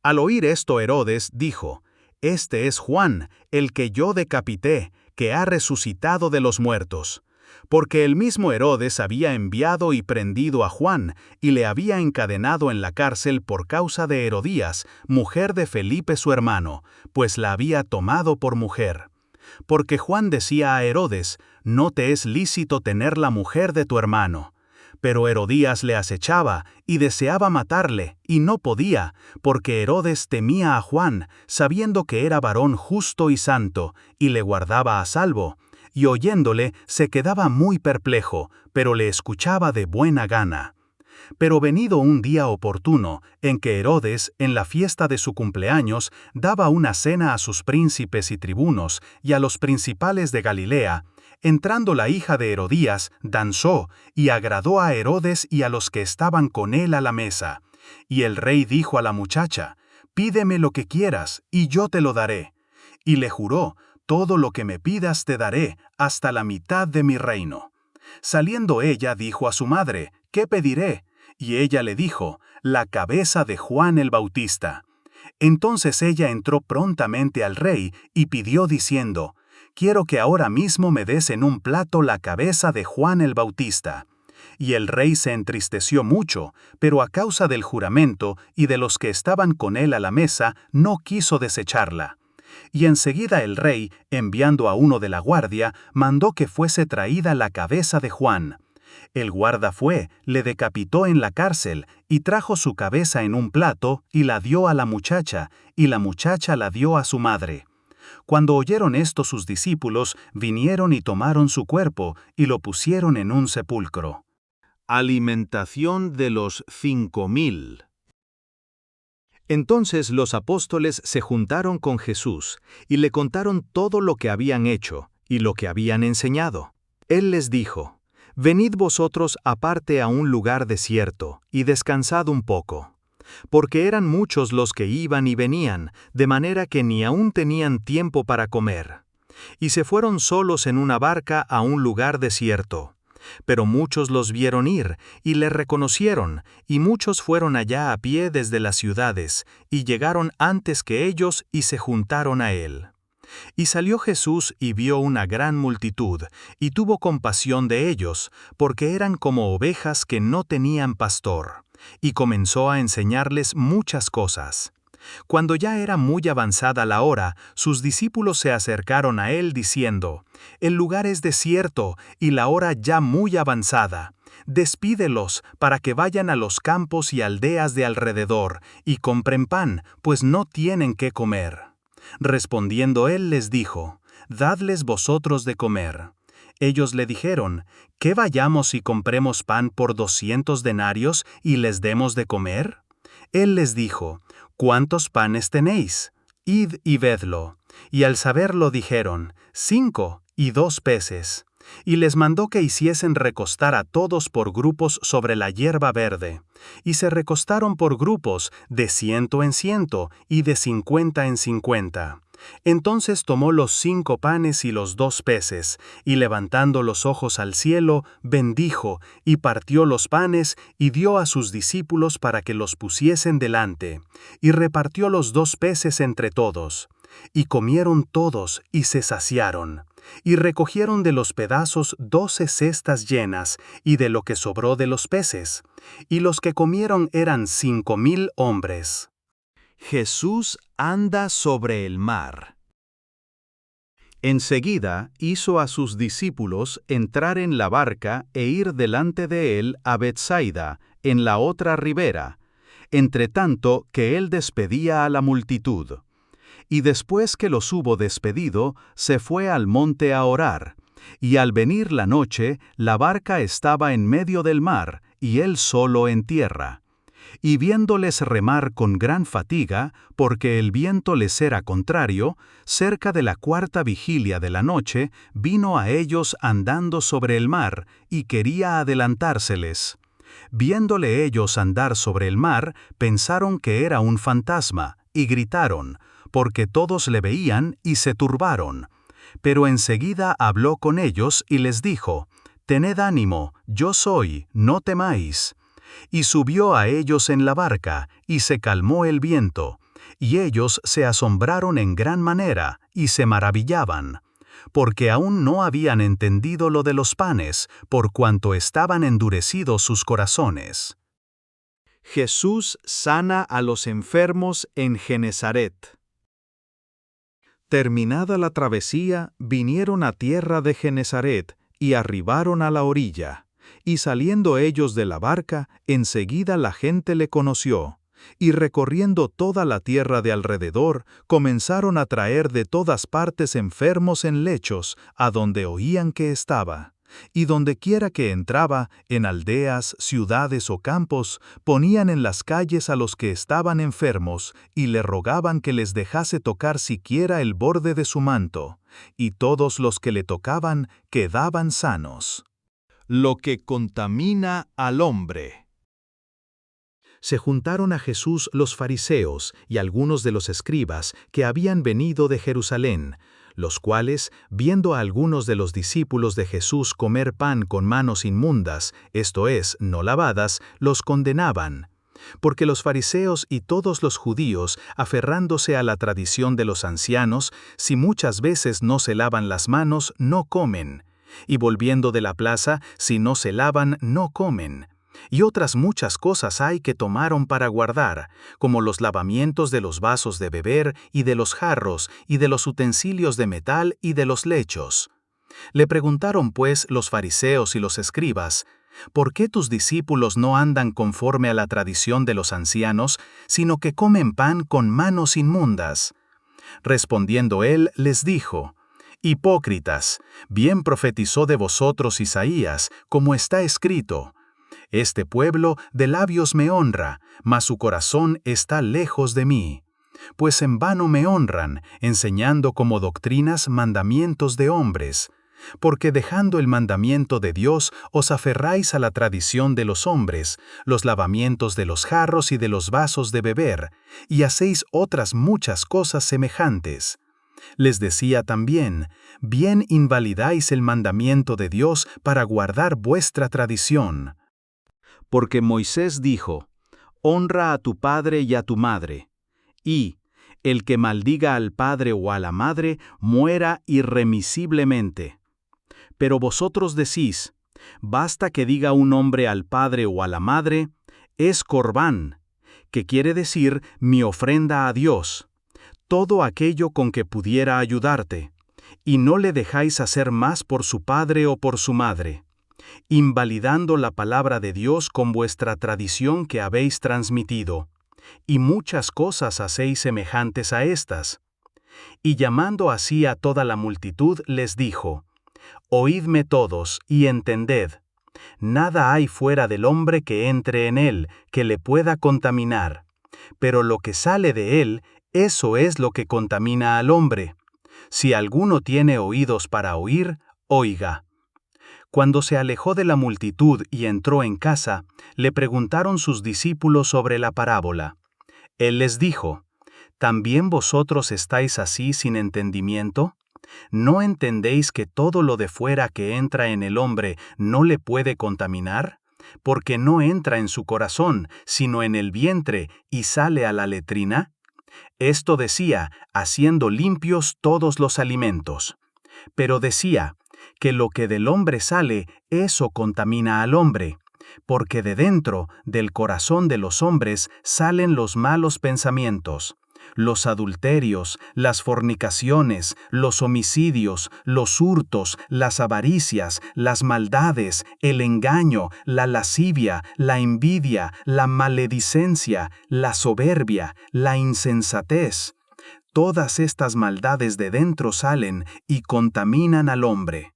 Al oír esto Herodes dijo: este es Juan, el que yo decapité, que ha resucitado de los muertos. Porque el mismo Herodes había enviado y prendido a Juan, y le había encadenado en la cárcel por causa de Herodías, mujer de Felipe su hermano, pues la había tomado por mujer. Porque Juan decía a Herodes: no te es lícito tener la mujer de tu hermano. Pero Herodías le acechaba y deseaba matarle, y no podía, porque Herodes temía a Juan, sabiendo que era varón justo y santo, y le guardaba a salvo, y oyéndole se quedaba muy perplejo, pero le escuchaba de buena gana. Pero venido un día oportuno, en que Herodes, en la fiesta de su cumpleaños, daba una cena a sus príncipes y tribunos, y a los principales de Galilea, entrando la hija de Herodías, danzó, y agradó a Herodes y a los que estaban con él a la mesa. Y el rey dijo a la muchacha: pídeme lo que quieras, y yo te lo daré. Y le juró: todo lo que me pidas te daré, hasta la mitad de mi reino. Saliendo ella dijo a su madre: ¿qué pediré? Y ella le dijo: la cabeza de Juan el Bautista. Entonces ella entró prontamente al rey y pidió diciendo: quiero que ahora mismo me des en un plato la cabeza de Juan el Bautista. Y el rey se entristeció mucho, pero a causa del juramento y de los que estaban con él a la mesa, no quiso desecharla. Y enseguida el rey, enviando a uno de la guardia, mandó que fuese traída la cabeza de Juan. El guarda fue, le decapitó en la cárcel, y trajo su cabeza en un plato, y la dio a la muchacha, y la muchacha la dio a su madre. Cuando oyeron esto sus discípulos, vinieron y tomaron su cuerpo, y lo pusieron en un sepulcro. Alimentación de los 5000. Entonces los apóstoles se juntaron con Jesús, y le contaron todo lo que habían hecho, y lo que habían enseñado. Él les dijo: venid vosotros aparte a un lugar desierto, y descansad un poco. Porque eran muchos los que iban y venían, de manera que ni aún tenían tiempo para comer. Y se fueron solos en una barca a un lugar desierto. Pero muchos los vieron ir, y le reconocieron, y muchos fueron allá a pie desde las ciudades, y llegaron antes que ellos y se juntaron a él. Y salió Jesús y vio una gran multitud, y tuvo compasión de ellos, porque eran como ovejas que no tenían pastor, y comenzó a enseñarles muchas cosas. Cuando ya era muy avanzada la hora, sus discípulos se acercaron a él diciendo: el lugar es desierto, y la hora ya muy avanzada. Despídelos para que vayan a los campos y aldeas de alrededor, y compren pan, pues no tienen qué comer. Respondiendo él les dijo: dadles vosotros de comer. Ellos le dijeron: ¿qué vayamos y compremos pan por 200 denarios y les demos de comer? Él les dijo: ¿cuántos panes tenéis? Id y vedlo. Y al saberlo dijeron: 5 y 2 peces. Y les mandó que hiciesen recostar a todos por grupos sobre la hierba verde. Y se recostaron por grupos, de 100 en 100, y de 50 en 50. Entonces tomó los 5 panes y los 2 peces, y levantando los ojos al cielo, bendijo, y partió los panes, y dio a sus discípulos para que los pusiesen delante, y repartió los 2 peces entre todos. Y comieron todos, y se saciaron. Y recogieron de los pedazos 12 cestas llenas, y de lo que sobró de los peces. Y los que comieron eran 5,000 hombres. Jesús anda sobre el mar. Enseguida hizo a sus discípulos entrar en la barca e ir delante de él a Betsaida, en la otra ribera, entre tanto que él despedía a la multitud. Y después que los hubo despedido, se fue al monte a orar. Y al venir la noche, la barca estaba en medio del mar, y él solo en tierra. Y viéndoles remar con gran fatiga, porque el viento les era contrario, cerca de la 4ª vigilia de la noche, vino a ellos andando sobre el mar, y quería adelantárseles. Viéndole ellos andar sobre el mar, pensaron que era un fantasma, y gritaron, porque todos le veían y se turbaron. Pero enseguida habló con ellos y les dijo, «Tened ánimo, yo soy, no temáis». Y subió a ellos en la barca, y se calmó el viento, y ellos se asombraron en gran manera, y se maravillaban, porque aún no habían entendido lo de los panes, por cuanto estaban endurecidos sus corazones. Jesús sana a los enfermos en Genesaret. Terminada la travesía, vinieron a tierra de Genesaret, y arribaron a la orilla. Y saliendo ellos de la barca, enseguida la gente le conoció, y recorriendo toda la tierra de alrededor, comenzaron a traer de todas partes enfermos en lechos, a donde oían que estaba. Y dondequiera que entraba, en aldeas, ciudades o campos, ponían en las calles a los que estaban enfermos, y le rogaban que les dejase tocar siquiera el borde de su manto, y todos los que le tocaban quedaban sanos. Lo que contamina al hombre. Se juntaron a Jesús los fariseos y algunos de los escribas que habían venido de Jerusalén, los cuales, viendo a algunos de los discípulos de Jesús comer pan con manos inmundas, esto es, no lavadas, los condenaban. Porque los fariseos y todos los judíos, aferrándose a la tradición de los ancianos, si muchas veces no se lavan las manos, no comen. Y volviendo de la plaza, si no se lavan, no comen. Y otras muchas cosas hay que tomaron para guardar, como los lavamientos de los vasos de beber, y de los jarros, y de los utensilios de metal, y de los lechos. Le preguntaron pues los fariseos y los escribas, ¿por qué tus discípulos no andan conforme a la tradición de los ancianos, sino que comen pan con manos inmundas? Respondiendo él, les dijo, Hipócritas, bien profetizó de vosotros Isaías, como está escrito, Este pueblo de labios me honra, mas su corazón está lejos de mí. Pues en vano me honran, enseñando como doctrinas mandamientos de hombres. Porque dejando el mandamiento de Dios, os aferráis a la tradición de los hombres, los lavamientos de los jarros y de los vasos de beber, y hacéis otras muchas cosas semejantes. Les decía también, bien invalidáis el mandamiento de Dios para guardar vuestra tradición. Porque Moisés dijo, honra a tu padre y a tu madre, y el que maldiga al padre o a la madre muera irremisiblemente. Pero vosotros decís, basta que diga un hombre al padre o a la madre, es corbán, que quiere decir mi ofrenda a Dios, todo aquello con que pudiera ayudarte, y no le dejáis hacer más por su padre o por su madre, invalidando la palabra de Dios con vuestra tradición que habéis transmitido, y muchas cosas hacéis semejantes a estas. Y llamando así a toda la multitud, les dijo, Oídme todos y entended, nada hay fuera del hombre que entre en él, que le pueda contaminar, pero lo que sale de él, eso es lo que contamina al hombre. Si alguno tiene oídos para oír, oiga. Cuando se alejó de la multitud y entró en casa, le preguntaron sus discípulos sobre la parábola. Él les dijo, ¿también vosotros estáis así sin entendimiento? ¿No entendéis que todo lo de fuera que entra en el hombre no le puede contaminar? Porque no entra en su corazón, sino en el vientre, y sale a la letrina. Esto decía, haciendo limpios todos los alimentos. Pero decía, que lo que del hombre sale, eso contamina al hombre. Porque de dentro, del corazón de los hombres, salen los malos pensamientos, los adulterios, las fornicaciones, los homicidios, los hurtos, las avaricias, las maldades, el engaño, la lascivia, la envidia, la maledicencia, la soberbia, la insensatez. Todas estas maldades de dentro salen y contaminan al hombre.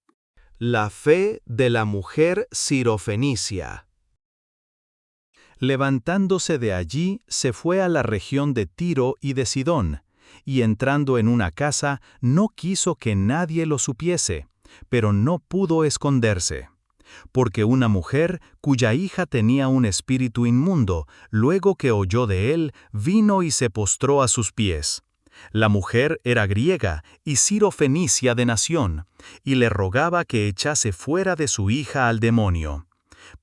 La fe de la mujer sirofenicia. Levantándose de allí, se fue a la región de Tiro y de Sidón, y entrando en una casa, no quiso que nadie lo supiese, pero no pudo esconderse. Porque una mujer, cuya hija tenía un espíritu inmundo, luego que oyó de él, vino y se postró a sus pies. La mujer era griega y sirofenicia de nación, y le rogaba que echase fuera de su hija al demonio.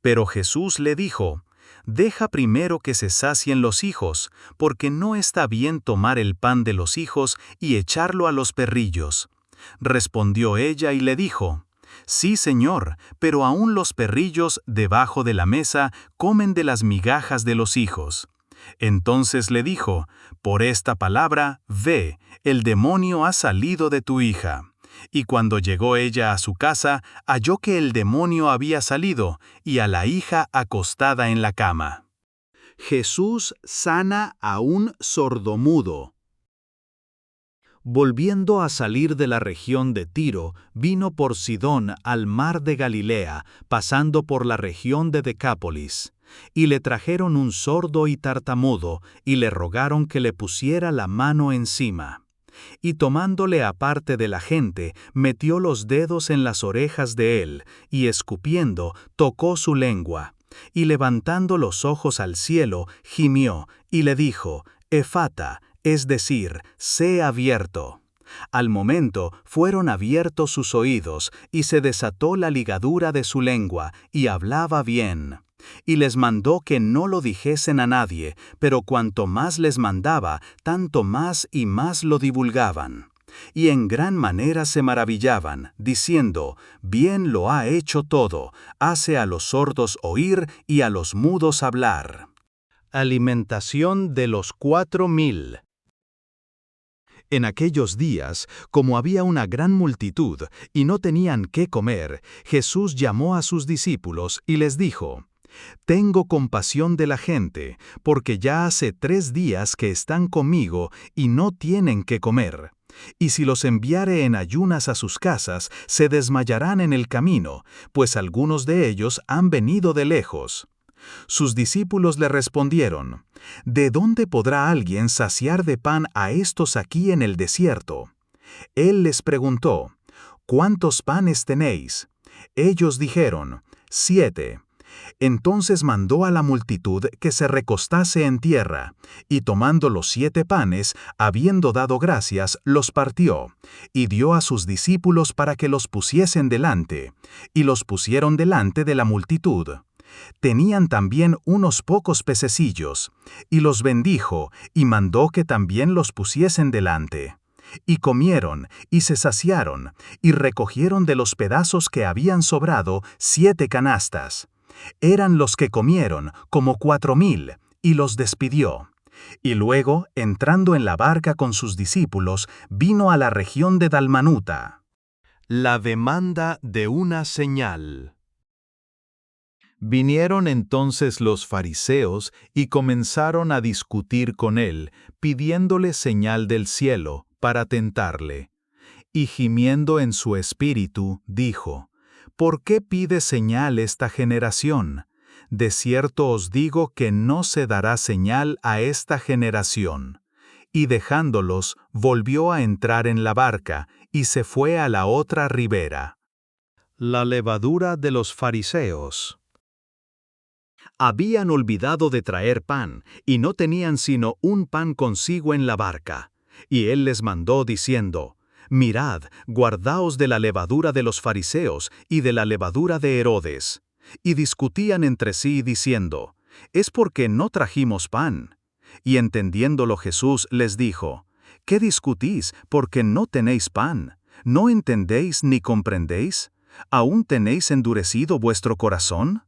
Pero Jesús le dijo: «Deja primero que se sacien los hijos, porque no está bien tomar el pan de los hijos y echarlo a los perrillos». Respondió ella y le dijo: «Sí, Señor, pero aún los perrillos debajo de la mesa comen de las migajas de los hijos». Entonces le dijo: «Por esta palabra, ve, el demonio ha salido de tu hija». Y cuando llegó ella a su casa, halló que el demonio había salido, y a la hija acostada en la cama. Jesús sana a un sordomudo. Volviendo a salir de la región de Tiro, vino por Sidón al mar de Galilea, pasando por la región de Decápolis. Y le trajeron un sordo y tartamudo, y le rogaron que le pusiera la mano encima. Y tomándole aparte de la gente, metió los dedos en las orejas de él, y escupiendo, tocó su lengua. Y levantando los ojos al cielo, gimió, y le dijo: «Efata», es decir, «sé abierto». Al momento fueron abiertos sus oídos, y se desató la ligadura de su lengua, y hablaba bien. Y les mandó que no lo dijesen a nadie, pero cuanto más les mandaba, tanto más y más lo divulgaban. Y en gran manera se maravillaban, diciendo: «Bien lo ha hecho todo, hace a los sordos oír y a los mudos hablar». Alimentación de los 4,000. En aquellos días, como había una gran multitud y no tenían qué comer, Jesús llamó a sus discípulos y les dijo: «Tengo compasión de la gente, porque ya hace 3 días que están conmigo y no tienen qué comer. Y si los enviare en ayunas a sus casas, se desmayarán en el camino, pues algunos de ellos han venido de lejos». Sus discípulos le respondieron: «¿De dónde podrá alguien saciar de pan a estos aquí en el desierto?». Él les preguntó: «¿Cuántos panes tenéis?». Ellos dijeron: 7. Entonces mandó a la multitud que se recostase en tierra, y tomando los 7 panes, habiendo dado gracias, los partió, y dio a sus discípulos para que los pusiesen delante, y los pusieron delante de la multitud. Tenían también unos pocos pececillos, y los bendijo, y mandó que también los pusiesen delante. Y comieron, y se saciaron, y recogieron de los pedazos que habían sobrado 7 canastas. Eran los que comieron, como 4,000, y los despidió. Y luego, entrando en la barca con sus discípulos, vino a la región de Dalmanuta. La demanda de una señal. Vinieron entonces los fariseos y comenzaron a discutir con él, pidiéndole señal del cielo, para tentarle. Y gimiendo en su espíritu, dijo: «¿Por qué pide señal esta generación? De cierto os digo que no se dará señal a esta generación». Y dejándolos, volvió a entrar en la barca, y se fue a la otra ribera. La levadura de los fariseos. Habían olvidado de traer pan, y no tenían sino un pan consigo en la barca. Y él les mandó diciendo: Mirad, guardaos de la levadura de los fariseos y de la levadura de Herodes. Y discutían entre sí diciendo: Es porque no trajimos pan. Y entendiéndolo Jesús les dijo: ¿Qué discutís porque no tenéis pan? ¿No entendéis ni comprendéis? ¿Aún tenéis endurecido vuestro corazón?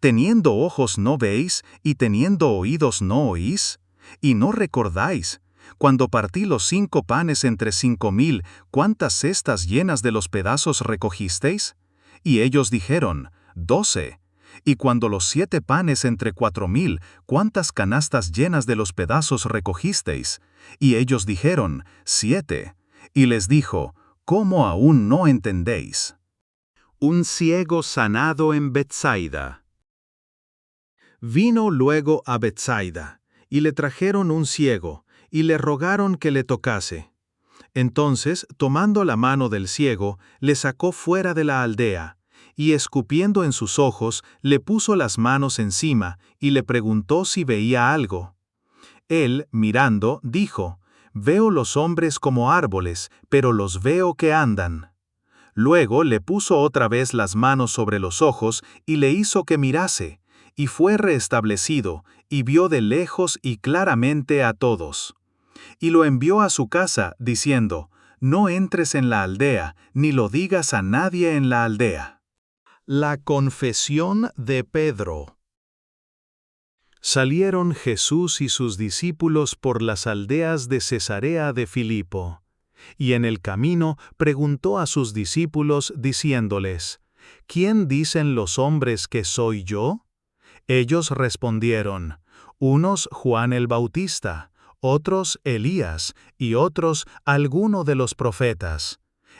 ¿Teniendo ojos no veis, y teniendo oídos no oís? ¿Y no recordáis? Cuando partí los 5 panes entre 5,000, ¿cuántas cestas llenas de los pedazos recogisteis? Y ellos dijeron: 12. Y cuando los 7 panes entre 4,000, ¿cuántas canastas llenas de los pedazos recogisteis? Y ellos dijeron: 7. Y les dijo: ¿Cómo aún no entendéis? Un ciego sanado en Betsaida. Vino luego a Betsaida, y le trajeron un ciego, y le rogaron que le tocase. Entonces, tomando la mano del ciego, le sacó fuera de la aldea, y escupiendo en sus ojos, le puso las manos encima, y le preguntó si veía algo. Él, mirando, dijo: Veo los hombres como árboles, pero los veo que andan. Luego le puso otra vez las manos sobre los ojos, y le hizo que mirase, y fue restablecido, y vio de lejos y claramente a todos. Y lo envió a su casa, diciendo: No entres en la aldea, ni lo digas a nadie en la aldea. La confesión de Pedro. Salieron Jesús y sus discípulos por las aldeas de Cesarea de Filipo, y en el camino preguntó a sus discípulos, diciéndoles: ¿Quién dicen los hombres que soy yo? Ellos respondieron: unos Juan el Bautista, otros Elías, y otros alguno de los profetas.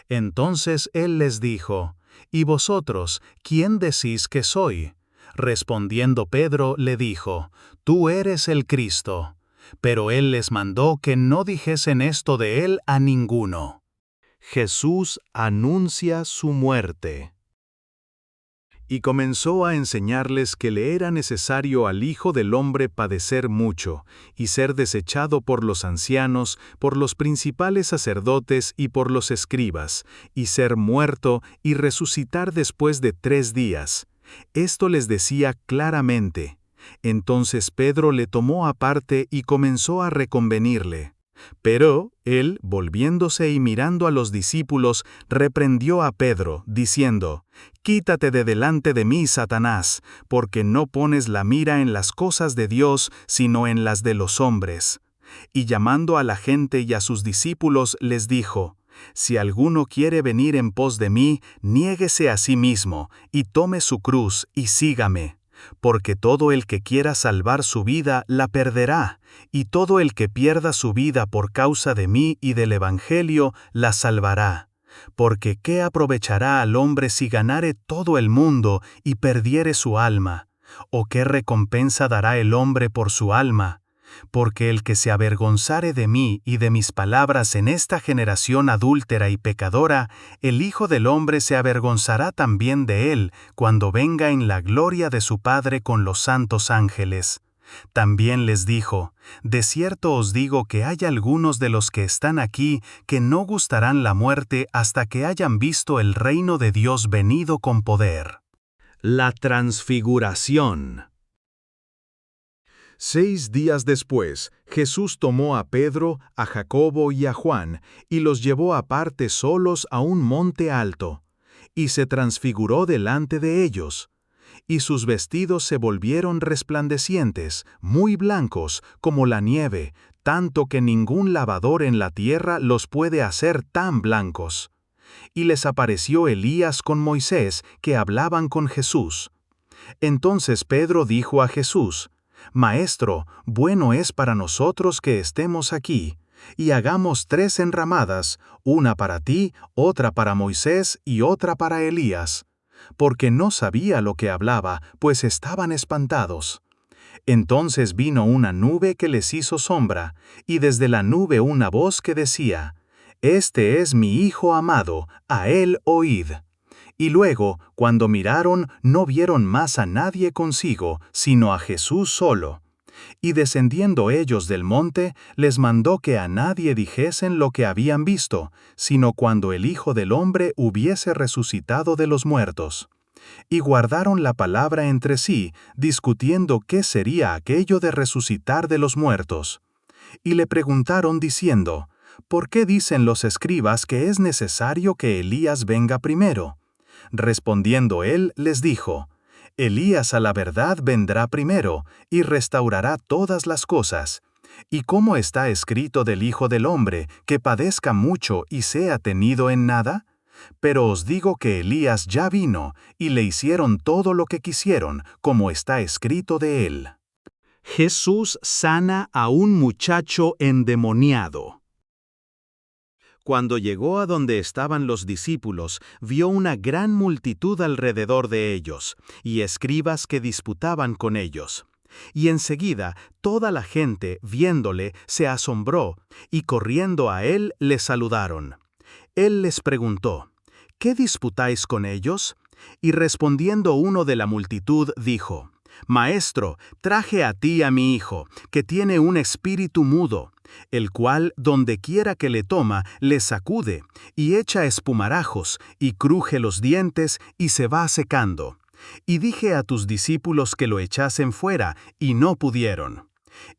Entonces él les dijo: ¿Y vosotros, quién decís que soy? Respondiendo Pedro le dijo: Tú eres el Cristo. Pero él les mandó que no dijesen esto de él a ninguno. Jesús anuncia su muerte. Y comenzó a enseñarles que le era necesario al Hijo del Hombre padecer mucho, y ser desechado por los ancianos, por los principales sacerdotes y por los escribas, y ser muerto y resucitar después de 3 días. Esto les decía claramente. Entonces Pedro le tomó aparte y comenzó a reconvenirle. Pero él, volviéndose y mirando a los discípulos, reprendió a Pedro, diciendo: Quítate de delante de mí, Satanás, porque no pones la mira en las cosas de Dios, sino en las de los hombres. Y llamando a la gente y a sus discípulos, les dijo: Si alguno quiere venir en pos de mí, niéguese a sí mismo, y tome su cruz, y sígame. Porque todo el que quiera salvar su vida, la perderá, y todo el que pierda su vida por causa de mí y del Evangelio, la salvará. Porque ¿qué aprovechará al hombre si ganare todo el mundo y perdiere su alma? ¿O qué recompensa dará el hombre por su alma? Porque el que se avergonzare de mí y de mis palabras en esta generación adúltera y pecadora, el Hijo del Hombre se avergonzará también de él, cuando venga en la gloria de su Padre con los santos ángeles. También les dijo: De cierto os digo que hay algunos de los que están aquí que no gustarán la muerte hasta que hayan visto el reino de Dios venido con poder. La transfiguración. 6 días después, Jesús tomó a Pedro, a Jacobo y a Juan, y los llevó aparte solos a un monte alto, y se transfiguró delante de ellos. Y sus vestidos se volvieron resplandecientes, muy blancos, como la nieve, tanto que ningún lavador en la tierra los puede hacer tan blancos. Y les apareció Elías con Moisés, que hablaban con Jesús. Entonces Pedro dijo a Jesús: Maestro, bueno es para nosotros que estemos aquí, y hagamos 3 enramadas, una para ti, otra para Moisés y otra para Elías. Porque no sabía lo que hablaba, pues estaban espantados. Entonces vino una nube que les hizo sombra, y desde la nube una voz que decía: Este es mi Hijo amado, a él oíd. Y luego, cuando miraron, no vieron más a nadie consigo, sino a Jesús solo. Y descendiendo ellos del monte, les mandó que a nadie dijesen lo que habían visto, sino cuando el Hijo del Hombre hubiese resucitado de los muertos. Y guardaron la palabra entre sí, discutiendo qué sería aquello de resucitar de los muertos. Y le preguntaron diciendo, ¿por qué dicen los escribas que es necesario que Elías venga primero? Respondiendo él, les dijo, Elías a la verdad vendrá primero, y restaurará todas las cosas. ¿Y cómo está escrito del Hijo del Hombre, que padezca mucho y sea tenido en nada? Pero os digo que Elías ya vino, y le hicieron todo lo que quisieron, como está escrito de él. Jesús sana a un muchacho endemoniado. Cuando llegó a donde estaban los discípulos, vio una gran multitud alrededor de ellos, y escribas que disputaban con ellos. Y enseguida toda la gente, viéndole, se asombró, y corriendo a él le saludaron. Él les preguntó, ¿qué disputáis con ellos? Y respondiendo uno de la multitud, dijo, Maestro, traje a ti a mi hijo, que tiene un espíritu mudo, el cual, donde quiera que le toma, le sacude, y echa espumarajos, y cruje los dientes, y se va secando. Y dije a tus discípulos que lo echasen fuera, y no pudieron.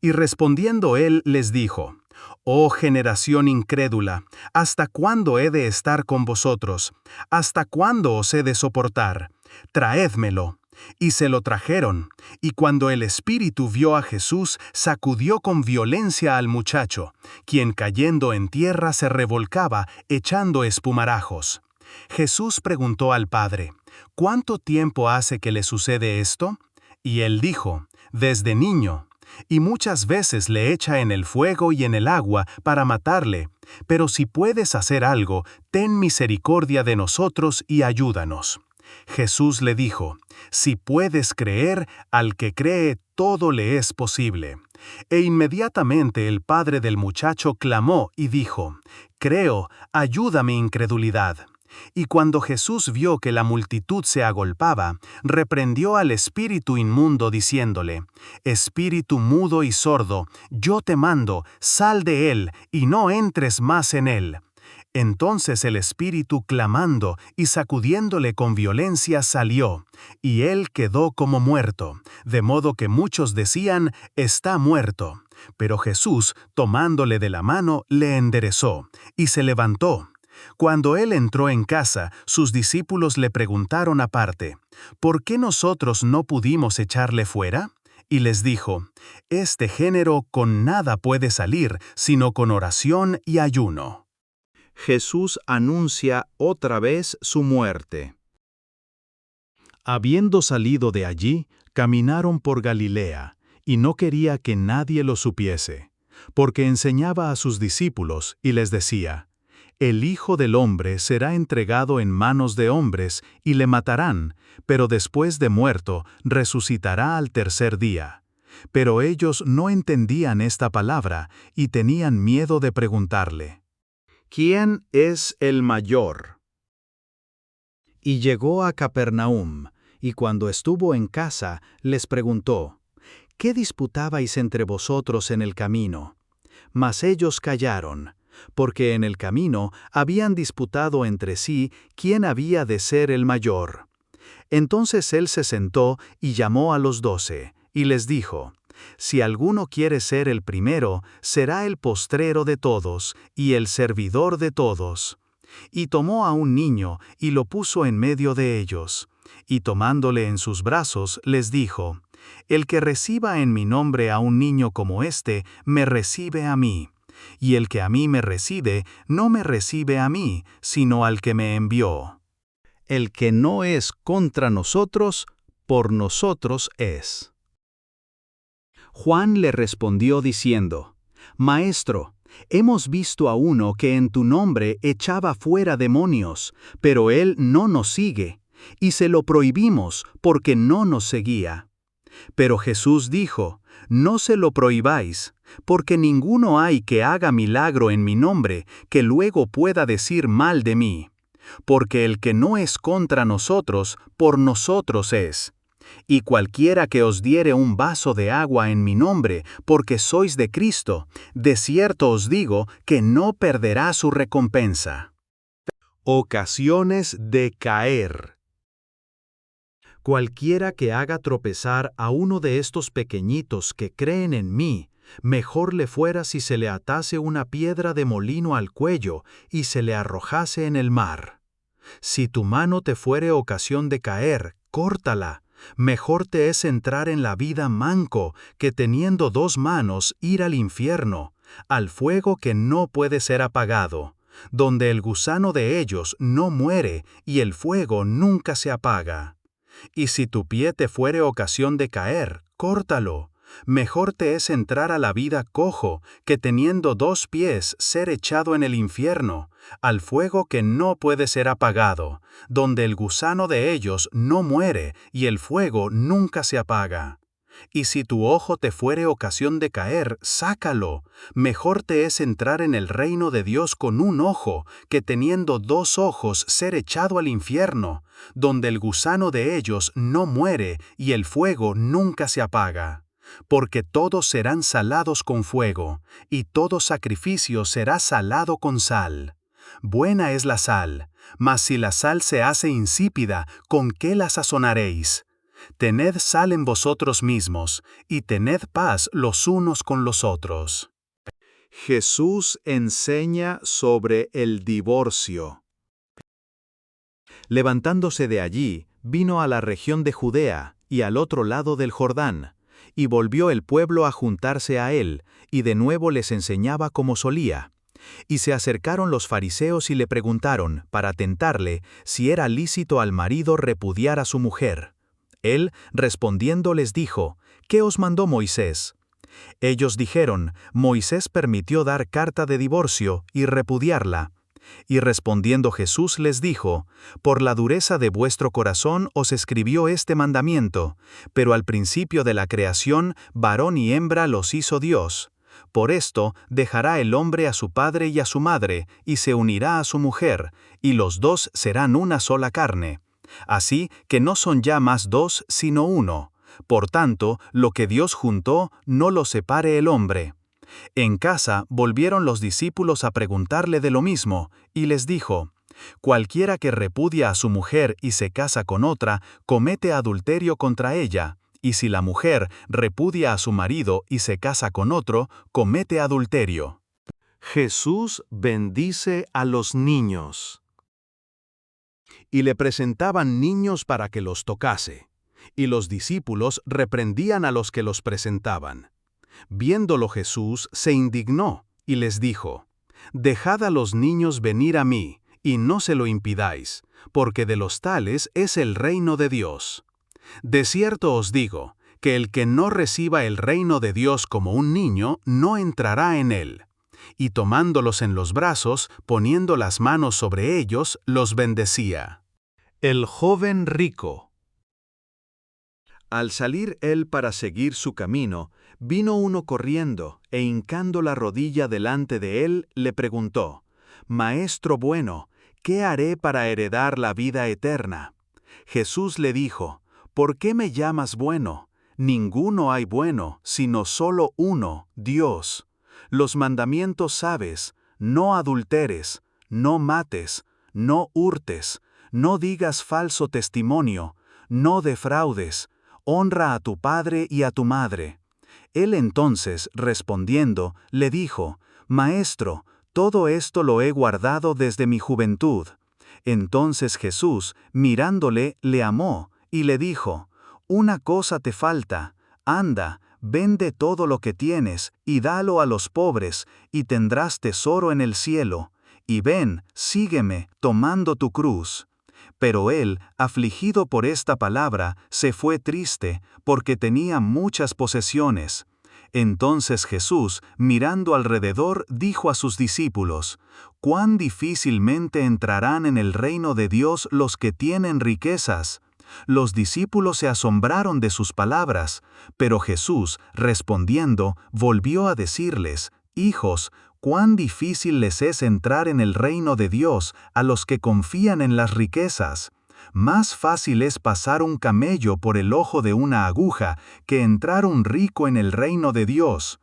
Y respondiendo él les dijo, Oh generación incrédula, ¿hasta cuándo he de estar con vosotros? ¿Hasta cuándo os he de soportar? Traédmelo. Y se lo trajeron, y cuando el espíritu vio a Jesús, sacudió con violencia al muchacho, quien cayendo en tierra se revolcaba, echando espumarajos. Jesús preguntó al padre, ¿cuánto tiempo hace que le sucede esto? Y él dijo, desde niño, y muchas veces le echa en el fuego y en el agua para matarle, pero si puedes hacer algo, ten misericordia de nosotros y ayúdanos. Jesús le dijo, si puedes creer, al que cree todo le es posible. E inmediatamente el padre del muchacho clamó y dijo, creo, ayuda mi incredulidad. Y cuando Jesús vio que la multitud se agolpaba, reprendió al espíritu inmundo diciéndole, Espíritu mudo y sordo, yo te mando, sal de él y no entres más en él. Entonces el espíritu clamando y sacudiéndole con violencia salió, y él quedó como muerto, de modo que muchos decían, está muerto. Pero Jesús, tomándole de la mano, le enderezó, y se levantó. Cuando él entró en casa, sus discípulos le preguntaron aparte, ¿por qué nosotros no pudimos echarle fuera? Y les dijo, este género con nada puede salir, sino con oración y ayuno. Jesús anuncia otra vez su muerte. Habiendo salido de allí, caminaron por Galilea, y no quería que nadie lo supiese, porque enseñaba a sus discípulos y les decía, El Hijo del Hombre será entregado en manos de hombres y le matarán, pero después de muerto resucitará al tercer día. Pero ellos no entendían esta palabra y tenían miedo de preguntarle. ¿Quién es el mayor? Y llegó a Capernaum, y cuando estuvo en casa, les preguntó, ¿qué disputabais entre vosotros en el camino? Mas ellos callaron, porque en el camino habían disputado entre sí quién había de ser el mayor. Entonces él se sentó y llamó a los 12, y les dijo, Si alguno quiere ser el primero, será el postrero de todos, y el servidor de todos. Y tomó a un niño, y lo puso en medio de ellos. Y tomándole en sus brazos, les dijo, El que reciba en mi nombre a un niño como este, me recibe a mí. Y el que a mí me recibe, no me recibe a mí, sino al que me envió. El que no es contra nosotros, por nosotros es. Juan le respondió diciendo, Maestro, hemos visto a uno que en tu nombre echaba fuera demonios, pero él no nos sigue, y se lo prohibimos porque no nos seguía. Pero Jesús dijo, No se lo prohibáis, porque ninguno hay que haga milagro en mi nombre, que luego pueda decir mal de mí. Porque el que no es contra nosotros, por nosotros es. Y cualquiera que os diere un vaso de agua en mi nombre, porque sois de Cristo, de cierto os digo que no perderá su recompensa. Ocasiones de caer. Cualquiera que haga tropezar a uno de estos pequeñitos que creen en mí, mejor le fuera si se le atase una piedra de molino al cuello y se le arrojase en el mar. Si tu mano te fuere ocasión de caer, córtala. Mejor te es entrar en la vida manco que teniendo 2 manos ir al infierno, al fuego que no puede ser apagado, donde el gusano de ellos no muere y el fuego nunca se apaga. Y si tu pie te fuere ocasión de caer, córtalo. Mejor te es entrar a la vida cojo que teniendo 2 pies ser echado en el infierno, al fuego que no puede ser apagado, donde el gusano de ellos no muere y el fuego nunca se apaga. Y si tu ojo te fuere ocasión de caer, sácalo. Mejor te es entrar en el reino de Dios con un ojo, que teniendo 2 ojos ser echado al infierno, donde el gusano de ellos no muere y el fuego nunca se apaga. Porque todos serán salados con fuego, y todo sacrificio será salado con sal. Buena es la sal, mas si la sal se hace insípida, ¿con qué la sazonaréis? Tened sal en vosotros mismos, y tened paz los unos con los otros. Jesús enseña sobre el divorcio. Levantándose de allí, vino a la región de Judea y al otro lado del Jordán, y volvió el pueblo a juntarse a él, y de nuevo les enseñaba como solía. Y se acercaron los fariseos y le preguntaron, para tentarle, si era lícito al marido repudiar a su mujer. Él, respondiendo, les dijo, ¿qué os mandó Moisés? Ellos dijeron, Moisés permitió dar carta de divorcio y repudiarla. Y respondiendo Jesús les dijo, por la dureza de vuestro corazón os escribió este mandamiento, pero al principio de la creación, varón y hembra los hizo Dios. Por esto dejará el hombre a su padre y a su madre, y se unirá a su mujer, y los 2 serán una sola carne. Así que no son ya más 2, sino 1. Por tanto, lo que Dios juntó, no lo separe el hombre. En casa volvieron los discípulos a preguntarle de lo mismo, y les dijo, cualquiera que repudia a su mujer y se casa con otra, comete adulterio contra ella, y si la mujer repudia a su marido y se casa con otro, comete adulterio. Jesús bendice a los niños. Y le presentaban niños para que los tocase, y los discípulos reprendían a los que los presentaban. Viéndolo Jesús se indignó y les dijo, dejad a los niños venir a mí, y no se lo impidáis, porque de los tales es el reino de Dios. De cierto os digo, que el que no reciba el reino de Dios como un niño, no entrará en él. Y tomándolos en los brazos, poniendo las manos sobre ellos, los bendecía. El joven rico. Al salir él para seguir su camino, vino uno corriendo, e hincando la rodilla delante de él, le preguntó, Maestro bueno, ¿qué haré para heredar la vida eterna? Jesús le dijo, ¿por qué me llamas bueno? Ninguno hay bueno, sino solo uno, Dios. Los mandamientos sabes, no adulteres, no mates, no hurtes, no digas falso testimonio, no defraudes, honra a tu padre y a tu madre. Él entonces, respondiendo, le dijo, Maestro, todo esto lo he guardado desde mi juventud. Entonces Jesús, mirándole, le amó, y le dijo, Una cosa te falta, anda, vende todo lo que tienes, y dalo a los pobres, y tendrás tesoro en el cielo, y ven, sígueme, tomando tu cruz. Pero él, afligido por esta palabra, se fue triste, porque tenía muchas posesiones. Entonces Jesús, mirando alrededor, dijo a sus discípulos, «¿Cuán difícilmente entrarán en el reino de Dios los que tienen riquezas?» Los discípulos se asombraron de sus palabras, pero Jesús, respondiendo, volvió a decirles, «Hijos, cuán difícil les es entrar en el reino de Dios a los que confían en las riquezas. Más fácil es pasar un camello por el ojo de una aguja que entrar un rico en el reino de Dios.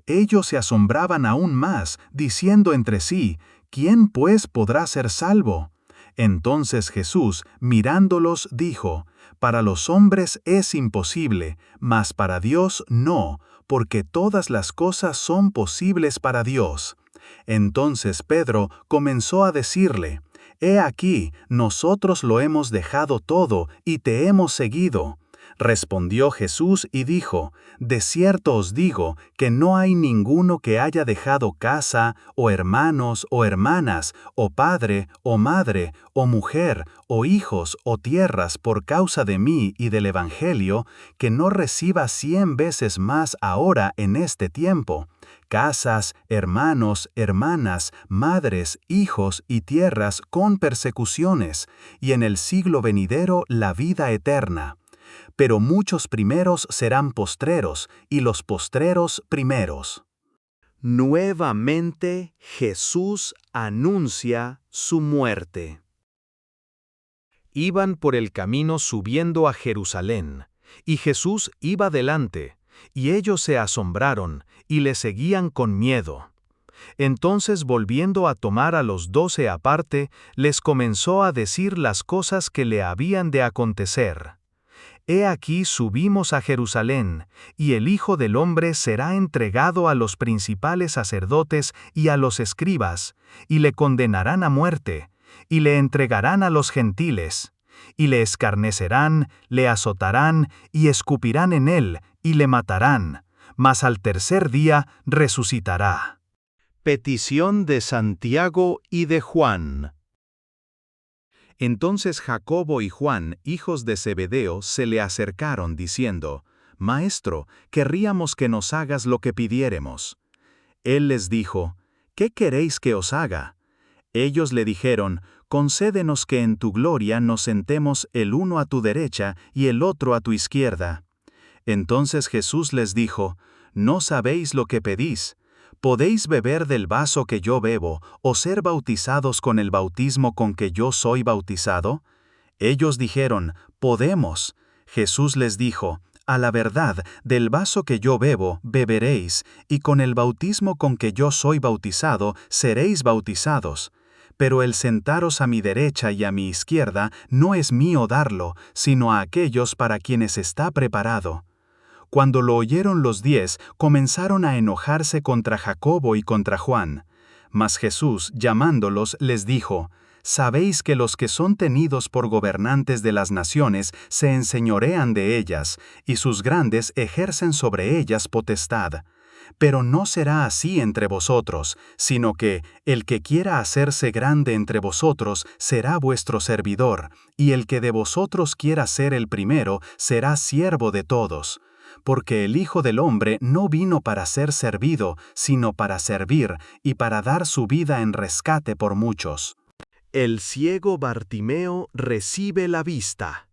Ellos se asombraban aún más, diciendo entre sí, ¿quién pues podrá ser salvo? Entonces Jesús, mirándolos, dijo, para los hombres es imposible, mas para Dios no, porque todas las cosas son posibles para Dios. Entonces Pedro comenzó a decirle, He aquí, nosotros lo hemos dejado todo y te hemos seguido. Respondió Jesús y dijo, de cierto os digo que no hay ninguno que haya dejado casa, o hermanos, o hermanas, o padre, o madre, o mujer, o hijos, o tierras por causa de mí y del Evangelio, que no reciba 100 veces más ahora en este tiempo. Casas, hermanos, hermanas, madres, hijos y tierras con persecuciones, y en el siglo venidero la vida eterna. Pero muchos primeros serán postreros, y los postreros primeros. Nuevamente Jesús anuncia su muerte. Iban por el camino subiendo a Jerusalén, y Jesús iba delante, y ellos se asombraron, y le seguían con miedo. Entonces, volviendo a tomar a los 12 aparte, les comenzó a decir las cosas que le habían de acontecer. He aquí subimos a Jerusalén, y el Hijo del Hombre será entregado a los principales sacerdotes y a los escribas, y le condenarán a muerte, y le entregarán a los gentiles, y le escarnecerán, le azotarán, y escupirán en él, y le matarán, mas al tercer día resucitará. Petición de Santiago y de Juan. Entonces Jacobo y Juan, hijos de Zebedeo, se le acercaron diciendo, Maestro, querríamos que nos hagas lo que pidiéremos. Él les dijo, ¿qué queréis que os haga? Ellos le dijeron, concédenos que en tu gloria nos sentemos el uno a tu derecha y el otro a tu izquierda. Entonces Jesús les dijo, no sabéis lo que pedís. ¿Podéis beber del vaso que yo bebo, o ser bautizados con el bautismo con que yo soy bautizado? Ellos dijeron, podemos. Jesús les dijo, a la verdad, del vaso que yo bebo, beberéis, y con el bautismo con que yo soy bautizado, seréis bautizados. Pero el sentaros a mi derecha y a mi izquierda no es mío darlo, sino a aquellos para quienes está preparado. Cuando lo oyeron los 10, comenzaron a enojarse contra Jacobo y contra Juan. Mas Jesús, llamándolos, les dijo, «Sabéis que los que son tenidos por gobernantes de las naciones se enseñorean de ellas, y sus grandes ejercen sobre ellas potestad. Pero no será así entre vosotros, sino que el que quiera hacerse grande entre vosotros será vuestro servidor, y el que de vosotros quiera ser el primero será siervo de todos. Porque el Hijo del Hombre no vino para ser servido, sino para servir, y para dar su vida en rescate por muchos». El ciego Bartimeo recibe la vista.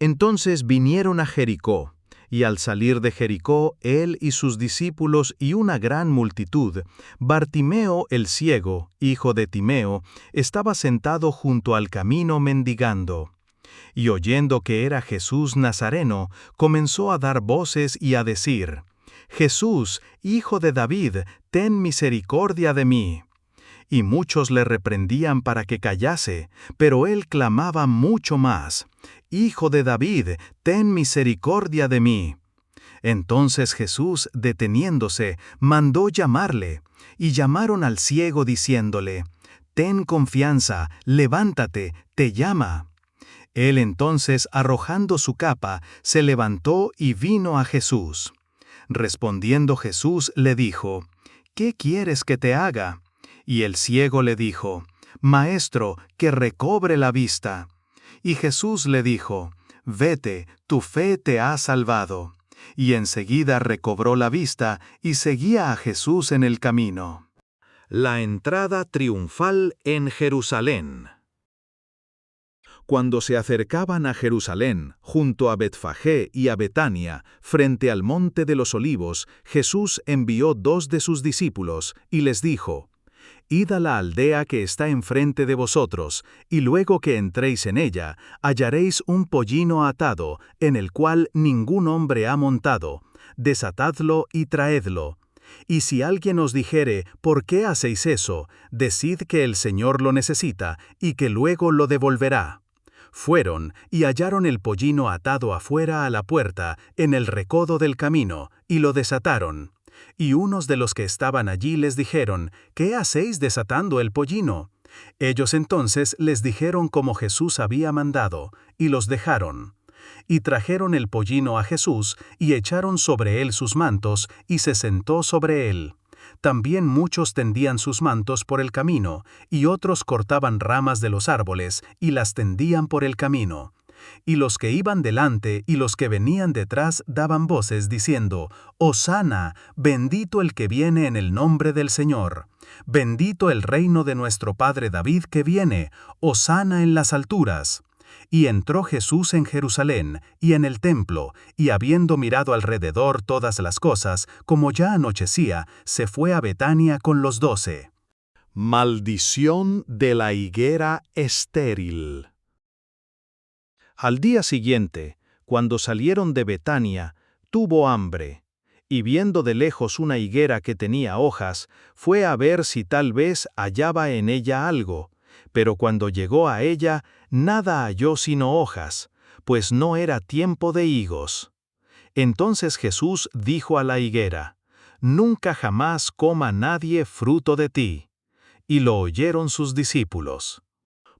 Entonces vinieron a Jericó, y al salir de Jericó, él y sus discípulos y una gran multitud, Bartimeo el ciego, hijo de Timeo, estaba sentado junto al camino mendigando. Y oyendo que era Jesús Nazareno, comenzó a dar voces y a decir, «Jesús, hijo de David, ten misericordia de mí». Y muchos le reprendían para que callase, pero él clamaba mucho más, «Hijo de David, ten misericordia de mí». Entonces Jesús, deteniéndose, mandó llamarle, y llamaron al ciego diciéndole, «Ten confianza, levántate, te llama». Él entonces, arrojando su capa, se levantó y vino a Jesús. Respondiendo Jesús le dijo, «¿Qué quieres que te haga?» Y el ciego le dijo, «Maestro, que recobre la vista». Y Jesús le dijo, «Vete, tu fe te ha salvado». Y enseguida recobró la vista y seguía a Jesús en el camino. La entrada triunfal en Jerusalén. Cuando se acercaban a Jerusalén, junto a Betfagé y a Betania, frente al monte de los Olivos, Jesús envió 2 de sus discípulos, y les dijo: Id a la aldea que está enfrente de vosotros, y luego que entréis en ella, hallaréis un pollino atado, en el cual ningún hombre ha montado. Desatadlo y traedlo. Y si alguien os dijere: ¿por qué hacéis eso?, decid que el Señor lo necesita, y que luego lo devolverá. Fueron, y hallaron el pollino atado afuera a la puerta, en el recodo del camino, y lo desataron. Y unos de los que estaban allí les dijeron: ¿qué hacéis desatando el pollino? Ellos entonces les dijeron como Jesús había mandado, y los dejaron. Y trajeron el pollino a Jesús, y echaron sobre él sus mantos, y se sentó sobre él. También muchos tendían sus mantos por el camino, y otros cortaban ramas de los árboles, y las tendían por el camino. Y los que iban delante y los que venían detrás daban voces diciendo: Hosana, bendito el que viene en el nombre del Señor. Bendito el reino de nuestro padre David que viene, Hosana en las alturas. Y entró Jesús en Jerusalén, y en el templo, y habiendo mirado alrededor todas las cosas, como ya anochecía, se fue a Betania con los 12. Maldición de la higuera estéril. Al día siguiente, cuando salieron de Betania, tuvo hambre, y viendo de lejos una higuera que tenía hojas, fue a ver si tal vez hallaba en ella algo, pero cuando llegó a ella, nada halló sino hojas, pues no era tiempo de higos. Entonces Jesús dijo a la higuera: Nunca jamás coma nadie fruto de ti. Y lo oyeron sus discípulos.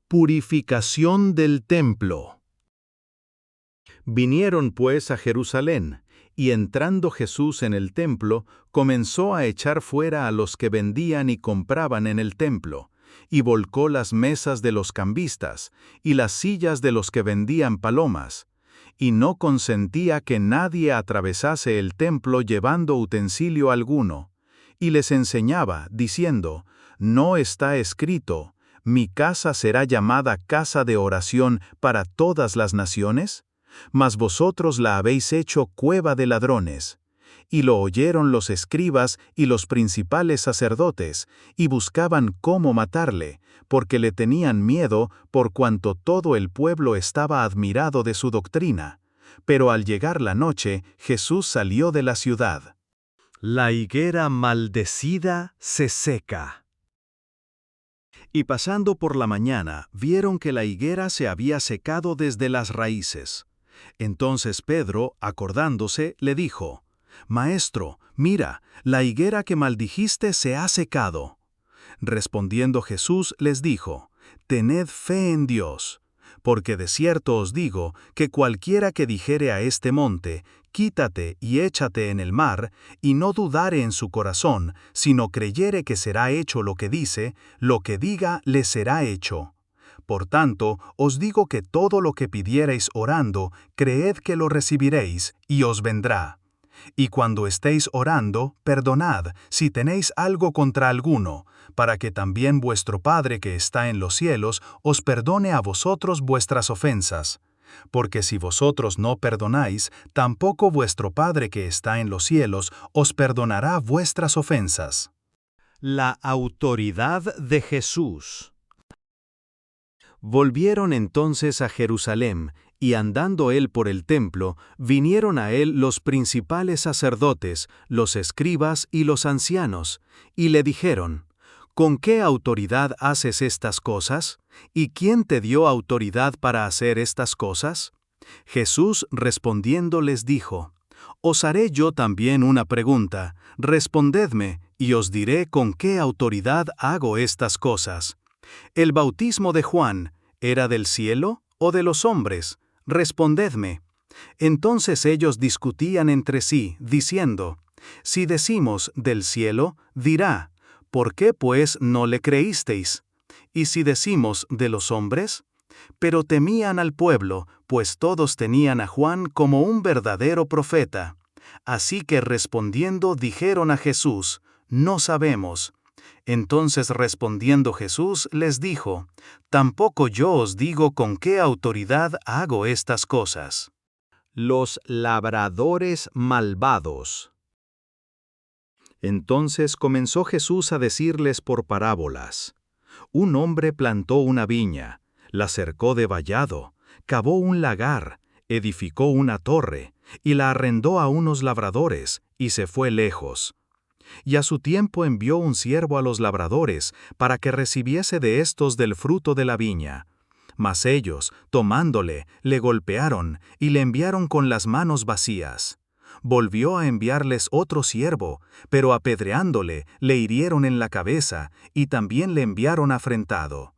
Purificación del templo. Vinieron pues a Jerusalén, y entrando Jesús en el templo, comenzó a echar fuera a los que vendían y compraban en el templo, y volcó las mesas de los cambistas, y las sillas de los que vendían palomas, y no consentía que nadie atravesase el templo llevando utensilio alguno, y les enseñaba, diciendo: ¿no está escrito: mi casa será llamada casa de oración para todas las naciones? Mas vosotros la habéis hecho cueva de ladrones. Y lo oyeron los escribas y los principales sacerdotes, y buscaban cómo matarle, porque le tenían miedo, por cuanto todo el pueblo estaba admirado de su doctrina. Pero al llegar la noche, Jesús salió de la ciudad. La higuera maldecida se seca. Y pasando por la mañana, vieron que la higuera se había secado desde las raíces. Entonces Pedro, acordándose, le dijo: Maestro, mira, la higuera que maldijiste se ha secado. Respondiendo Jesús les dijo: Tened fe en Dios, porque de cierto os digo que cualquiera que dijere a este monte: Quítate y échate en el mar, y no dudare en su corazón, sino creyere que será hecho lo que dice, lo que diga le será hecho. Por tanto, os digo que todo lo que pidiereis orando, creed que lo recibiréis, y os vendrá. Y cuando estéis orando, perdonad, si tenéis algo contra alguno, para que también vuestro Padre que está en los cielos os perdone a vosotros vuestras ofensas. Porque si vosotros no perdonáis, tampoco vuestro Padre que está en los cielos os perdonará vuestras ofensas. La autoridad de Jesús. Volvieron entonces a Jerusalén, y andando él por el templo, vinieron a él los principales sacerdotes, los escribas y los ancianos, y le dijeron: ¿con qué autoridad haces estas cosas? ¿Y quién te dio autoridad para hacer estas cosas? Jesús respondiendo les dijo: Os haré yo también una pregunta, respondedme, y os diré con qué autoridad hago estas cosas. ¿El bautismo de Juan era del cielo o de los hombres? Respondedme. Entonces ellos discutían entre sí, diciendo: Si decimos del cielo, dirá: ¿por qué pues no le creísteis? Y si decimos de los hombres, pero temían al pueblo, pues todos tenían a Juan como un verdadero profeta. Así que respondiendo dijeron a Jesús: No sabemos. Entonces respondiendo Jesús les dijo, «Tampoco yo os digo con qué autoridad hago estas cosas». Los labradores malvados. Entonces comenzó Jesús a decirles por parábolas. Un hombre plantó una viña, la cercó de vallado, cavó un lagar, edificó una torre, y la arrendó a unos labradores, y se fue lejos. Y a su tiempo envió un siervo a los labradores, para que recibiese de éstos del fruto de la viña. Mas ellos, tomándole, le golpearon, y le enviaron con las manos vacías. Volvió a enviarles otro siervo, pero apedreándole, le hirieron en la cabeza, y también le enviaron afrentado.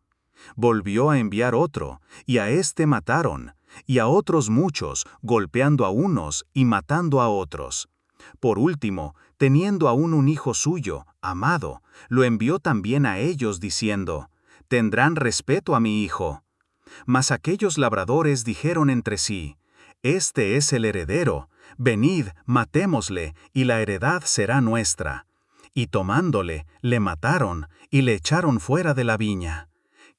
Volvió a enviar otro, y a éste mataron, y a otros muchos, golpeando a unos y matando a otros. Por último, teniendo aún un hijo suyo, amado, lo envió también a ellos diciendo, «Tendrán respeto a mi hijo». Mas aquellos labradores dijeron entre sí, «Este es el heredero, venid, matémosle, y la heredad será nuestra». Y tomándole, le mataron, y le echaron fuera de la viña.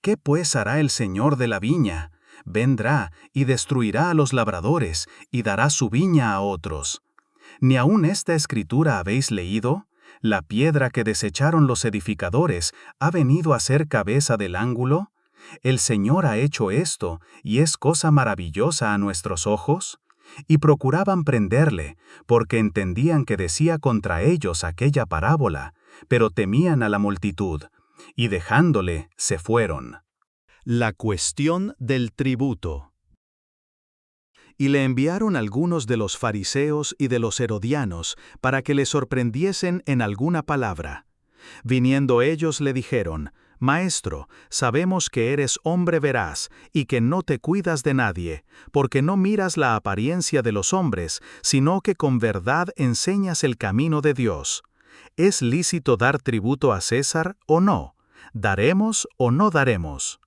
¿Qué pues hará el señor de la viña? Vendrá, y destruirá a los labradores, y dará su viña a otros. ¿Ni aun esta escritura habéis leído? La piedra que desecharon los edificadores ha venido a ser cabeza del ángulo. ¿El Señor ha hecho esto, y es cosa maravillosa a nuestros ojos? Y procuraban prenderle, porque entendían que decía contra ellos aquella parábola, pero temían a la multitud, y dejándole, se fueron. La cuestión del tributo. Y le enviaron algunos de los fariseos y de los herodianos, para que le sorprendiesen en alguna palabra. Viniendo ellos le dijeron, «Maestro, sabemos que eres hombre veraz, y que no te cuidas de nadie, porque no miras la apariencia de los hombres, sino que con verdad enseñas el camino de Dios. ¿Es lícito dar tributo a César o no? ¿Daremos o no daremos?»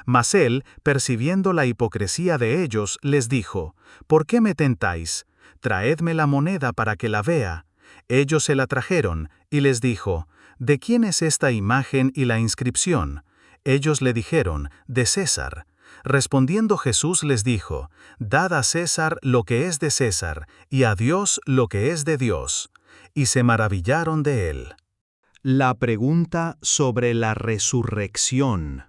Mas él, percibiendo la hipocresía de ellos, les dijo, «¿Por qué me tentáis? Traedme la moneda para que la vea». Ellos se la trajeron, y les dijo, «¿De quién es esta imagen y la inscripción?» Ellos le dijeron, «De César». Respondiendo Jesús les dijo, «Dad a César lo que es de César, y a Dios lo que es de Dios». Y se maravillaron de él. La pregunta sobre la resurrección.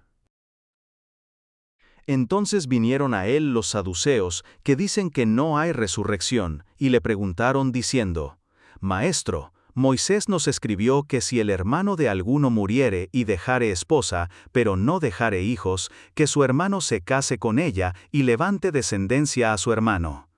Entonces vinieron a él los saduceos, que dicen que no hay resurrección, y le preguntaron diciendo, «Maestro, Moisés nos escribió que si el hermano de alguno muriere y dejare esposa, pero no dejare hijos, que su hermano se case con ella y levante descendencia a su hermano.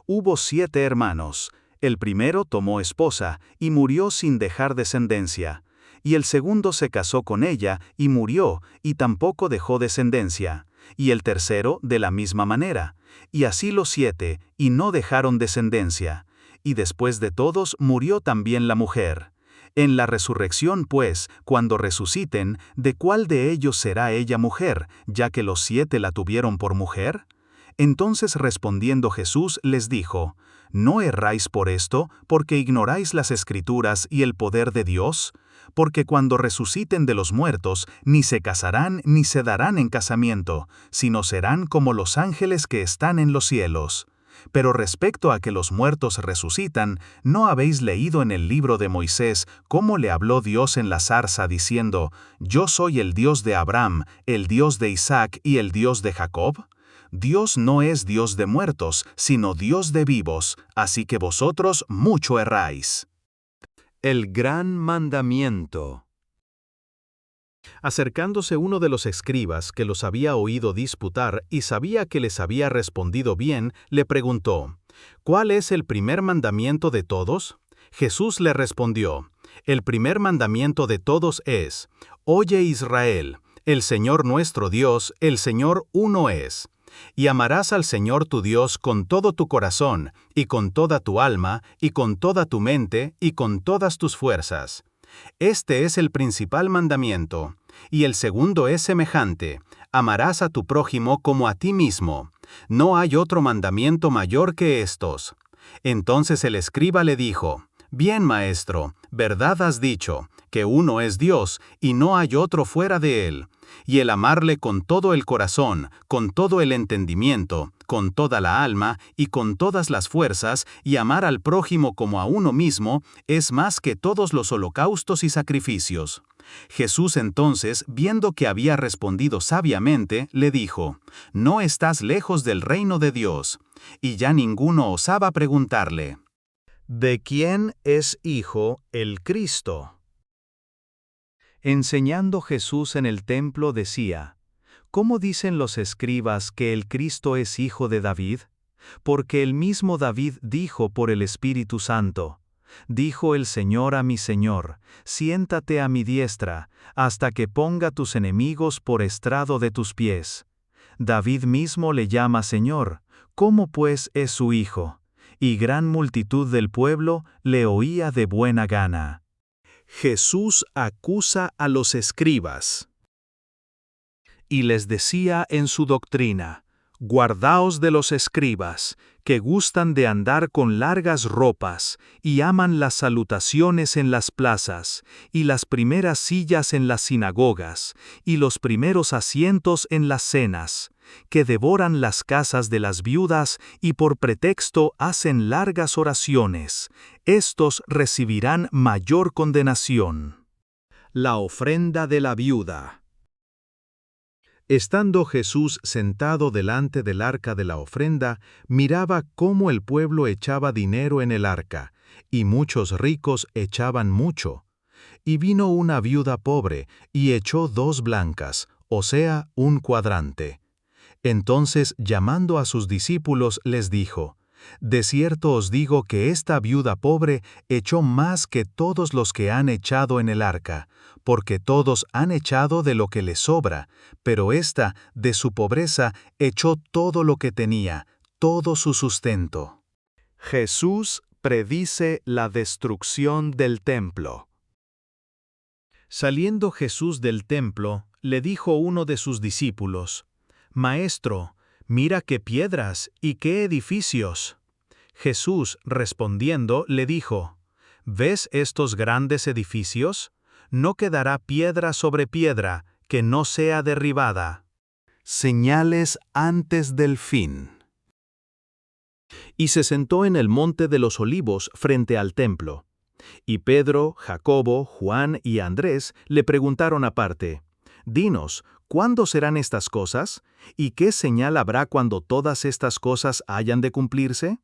Hubo 7 hermanos. El primero tomó esposa, y murió sin dejar descendencia. Y el segundo se casó con ella, y murió, y tampoco dejó descendencia. Y el tercero de la misma manera. Y así los 7, y no dejaron descendencia. Y después de todos murió también la mujer. En la resurrección, pues, cuando resuciten, ¿de cuál de ellos será ella mujer, ya que los 7 la tuvieron por mujer? Entonces respondiendo Jesús les dijo, ¿no erráis por esto, porque ignoráis las Escrituras y el poder de Dios? Porque cuando resuciten de los muertos, ni se casarán ni se darán en casamiento, sino serán como los ángeles que están en los cielos. Pero respecto a que los muertos resucitan, ¿no habéis leído en el libro de Moisés cómo le habló Dios en la zarza diciendo, «Yo soy el Dios de Abraham, el Dios de Isaac y el Dios de Jacob»? Dios no es Dios de muertos, sino Dios de vivos, así que vosotros mucho erráis. El gran mandamiento. Acercándose uno de los escribas que los había oído disputar y sabía que les había respondido bien, le preguntó, «¿Cuál es el primer mandamiento de todos?» Jesús le respondió, «El primer mandamiento de todos es, Oye Israel, el Señor nuestro Dios, el Señor uno es. Y amarás al Señor tu Dios con todo tu corazón, y con toda tu alma, y con toda tu mente, y con todas tus fuerzas. Este es el principal mandamiento. Y el segundo es semejante, amarás a tu prójimo como a ti mismo. No hay otro mandamiento mayor que estos». Entonces el escriba le dijo, «Bien, maestro, verdad has dicho, que uno es Dios, y no hay otro fuera de él, y el amarle con todo el corazón, con todo el entendimiento, con toda la alma y con todas las fuerzas, y amar al prójimo como a uno mismo, es más que todos los holocaustos y sacrificios. Jesús entonces, viendo que había respondido sabiamente, le dijo: No estás lejos del reino de Dios. Y ya ninguno osaba preguntarle: ¿De quién es hijo el Cristo? Enseñando Jesús en el templo decía: ¿Cómo dicen los escribas que el Cristo es hijo de David? Porque el mismo David dijo por el Espíritu Santo: Dijo el Señor a mi Señor: Siéntate a mi diestra, hasta que ponga tus enemigos por estrado de tus pies. David mismo le llama Señor, ¿cómo pues es su hijo? Y gran multitud del pueblo le oía de buena gana. Jesús acusa a los escribas. Y les decía en su doctrina: Guardaos de los escribas, que gustan de andar con largas ropas, y aman las salutaciones en las plazas, y las primeras sillas en las sinagogas, y los primeros asientos en las cenas, que devoran las casas de las viudas, y por pretexto hacen largas oraciones. Estos recibirán mayor condenación. La ofrenda de la viuda. Estando Jesús sentado delante del arca de la ofrenda, miraba cómo el pueblo echaba dinero en el arca, y muchos ricos echaban mucho. Y vino una viuda pobre, y echó 2 blancas, o sea, 1 cuadrante. Entonces, llamando a sus discípulos, les dijo: De cierto os digo que esta viuda pobre echó más que todos los que han echado en el arca, porque todos han echado de lo que les sobra, pero ésta, de su pobreza, echó todo lo que tenía, todo su sustento. Jesús predice la destrucción del templo. Saliendo Jesús del templo, le dijo uno de sus discípulos: Maestro, mira qué piedras y qué edificios. Jesús, respondiendo, le dijo: ¿Ves estos grandes edificios? No quedará piedra sobre piedra que no sea derribada. Señales antes del fin. Y se sentó en el monte de los olivos frente al templo. Y Pedro, Jacobo, Juan y Andrés le preguntaron aparte: Dinos, ¿cuándo serán estas cosas? ¿Y qué señal habrá cuando todas estas cosas hayan de cumplirse?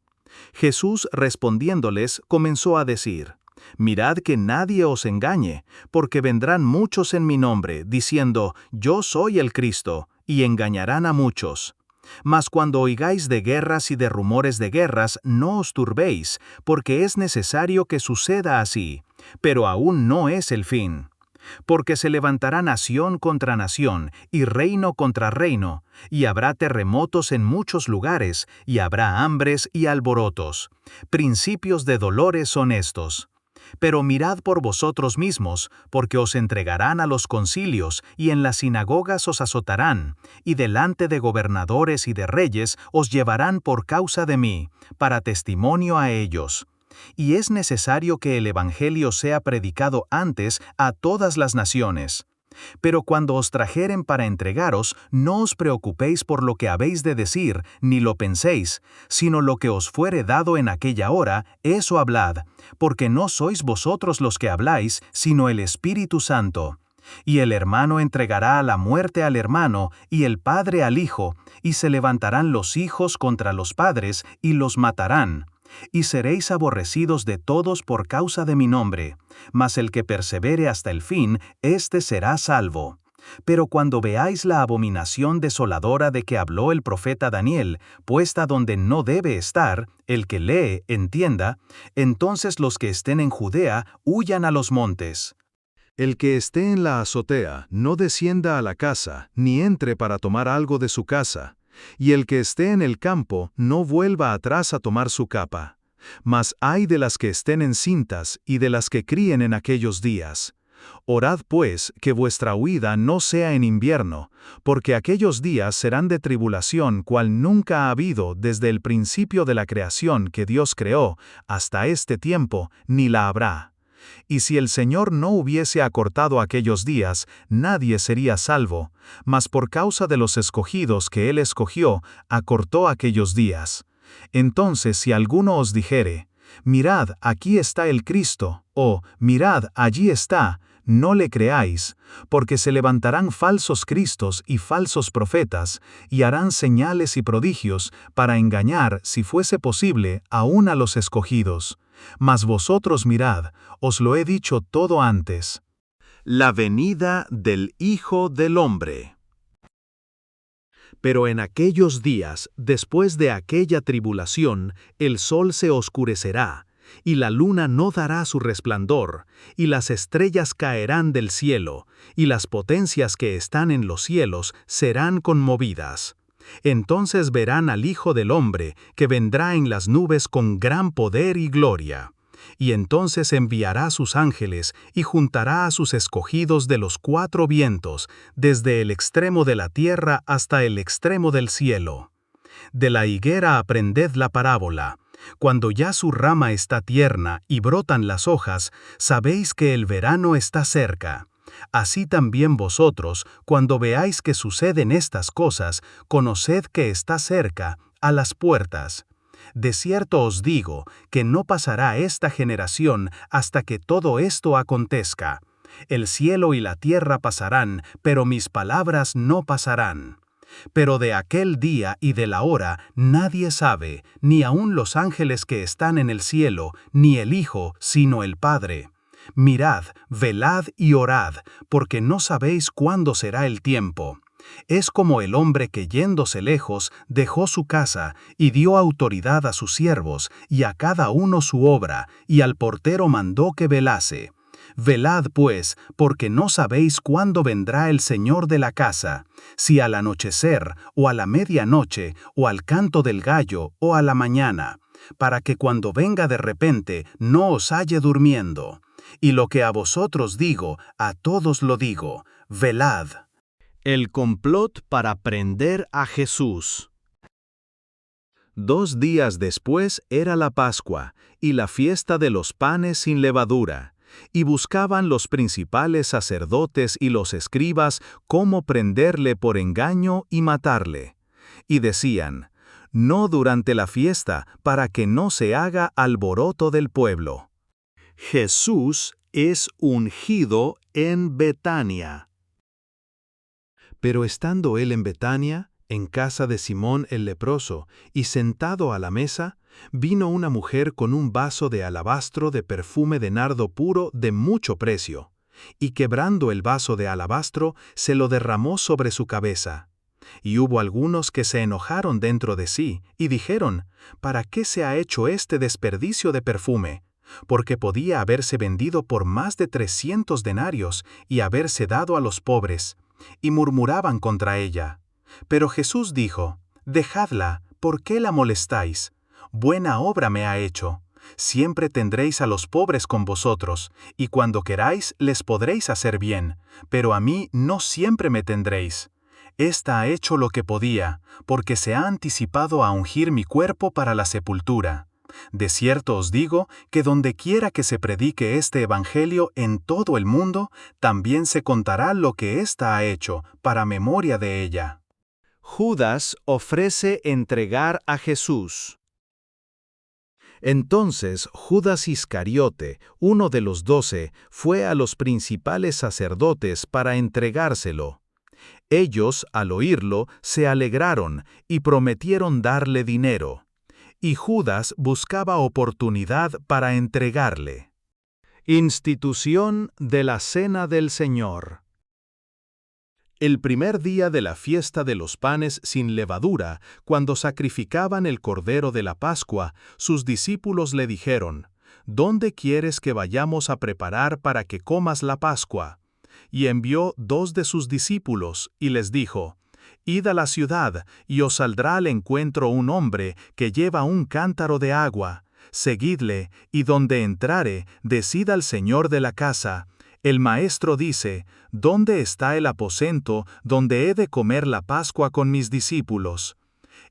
Jesús, respondiéndoles, comenzó a decir: Mirad que nadie os engañe, porque vendrán muchos en mi nombre, diciendo: Yo soy el Cristo, y engañarán a muchos. Mas cuando oigáis de guerras y de rumores de guerras, no os turbéis, porque es necesario que suceda así, pero aún no es el fin. Porque se levantará nación contra nación, y reino contra reino, y habrá terremotos en muchos lugares, y habrá hambres y alborotos. Principios de dolores son estos. Pero mirad por vosotros mismos, porque os entregarán a los concilios, y en las sinagogas os azotarán, y delante de gobernadores y de reyes os llevarán por causa de mí, para testimonio a ellos. Y es necesario que el Evangelio sea predicado antes a todas las naciones. Pero cuando os trajeren para entregaros, no os preocupéis por lo que habéis de decir, ni lo penséis, sino lo que os fuere dado en aquella hora, eso hablad, porque no sois vosotros los que habláis, sino el Espíritu Santo. Y el hermano entregará a la muerte al hermano, y el padre al hijo, y se levantarán los hijos contra los padres, y los matarán. Y seréis aborrecidos de todos por causa de mi nombre, mas el que persevere hasta el fin, éste será salvo. Pero cuando veáis la abominación desoladora de que habló el profeta Daniel, puesta donde no debe estar, el que lee, entienda, entonces los que estén en Judea huyan a los montes. El que esté en la azotea no descienda a la casa, ni entre para tomar algo de su casa. Y el que esté en el campo no vuelva atrás a tomar su capa. Mas ay de las que estén encintas y de las que críen en aquellos días. Orad pues que vuestra huida no sea en invierno, porque aquellos días serán de tribulación cual nunca ha habido desde el principio de la creación que Dios creó, hasta este tiempo, ni la habrá. Y si el Señor no hubiese acortado aquellos días, nadie sería salvo, mas por causa de los escogidos que Él escogió, acortó aquellos días. Entonces si alguno os dijere, mirad, aquí está el Cristo, o mirad, allí está, no le creáis, porque se levantarán falsos cristos y falsos profetas, y harán señales y prodigios, para engañar, si fuese posible, aún a los escogidos. Mas vosotros mirad, os lo he dicho todo antes. La venida del Hijo del Hombre. Pero en aquellos días, después de aquella tribulación, el sol se oscurecerá, y la luna no dará su resplandor, y las estrellas caerán del cielo, y las potencias que están en los cielos serán conmovidas. Entonces verán al Hijo del Hombre, que vendrá en las nubes con gran poder y gloria. Y entonces enviará sus ángeles, y juntará a sus escogidos de los 4 vientos, desde el extremo de la tierra hasta el extremo del cielo. De la higuera aprended la parábola. Cuando ya su rama está tierna y brotan las hojas, sabéis que el verano está cerca. Así también vosotros, cuando veáis que suceden estas cosas, conoced que está cerca, a las puertas. De cierto os digo, que no pasará esta generación hasta que todo esto acontezca. El cielo y la tierra pasarán, pero mis palabras no pasarán. Pero de aquel día y de la hora nadie sabe, ni aun los ángeles que están en el cielo, ni el Hijo, sino el Padre. Mirad, velad y orad, porque no sabéis cuándo será el tiempo. Es como el hombre que yéndose lejos dejó su casa y dio autoridad a sus siervos y a cada uno su obra, y al portero mandó que velase. Velad pues, porque no sabéis cuándo vendrá el Señor de la casa, si al anochecer, o a la medianoche, o al canto del gallo, o a la mañana, para que cuando venga de repente no os halle durmiendo. Y lo que a vosotros digo, a todos lo digo, velad. El complot para prender a Jesús. 2 días después era la Pascua, y la fiesta de los panes sin levadura, y buscaban los principales sacerdotes y los escribas cómo prenderle por engaño y matarle. Y decían, no durante la fiesta, para que no se haga alboroto del pueblo. Jesús es ungido en Betania. Pero estando él en Betania, en casa de Simón el leproso, y sentado a la mesa, vino una mujer con un vaso de alabastro de perfume de nardo puro de mucho precio, y quebrando el vaso de alabastro, se lo derramó sobre su cabeza. Y hubo algunos que se enojaron dentro de sí, y dijeron, ¿para qué se ha hecho este desperdicio de perfume? Porque podía haberse vendido por más de 300 denarios y haberse dado a los pobres. Y murmuraban contra ella. Pero Jesús dijo, dejadla, ¿por qué la molestáis? Buena obra me ha hecho. Siempre tendréis a los pobres con vosotros, y cuando queráis les podréis hacer bien, pero a mí no siempre me tendréis. Esta ha hecho lo que podía, porque se ha anticipado a ungir mi cuerpo para la sepultura. De cierto os digo que donde quiera que se predique este evangelio en todo el mundo, también se contará lo que ésta ha hecho, para memoria de ella. Judas ofrece entregar a Jesús. Entonces Judas Iscariote, uno de los 12, fue a los principales sacerdotes para entregárselo. Ellos, al oírlo, se alegraron y prometieron darle dinero. Y Judas buscaba oportunidad para entregarle. Institución de la Cena del Señor. El primer día de la fiesta de los panes sin levadura, cuando sacrificaban el cordero de la Pascua, sus discípulos le dijeron, ¿dónde quieres que vayamos a preparar para que comas la Pascua? Y envió 2 de sus discípulos, y les dijo, Id a la ciudad, y os saldrá al encuentro un hombre que lleva un cántaro de agua. Seguidle, y donde entrare, decid al señor de la casa, el maestro dice, ¿dónde está el aposento donde he de comer la Pascua con mis discípulos?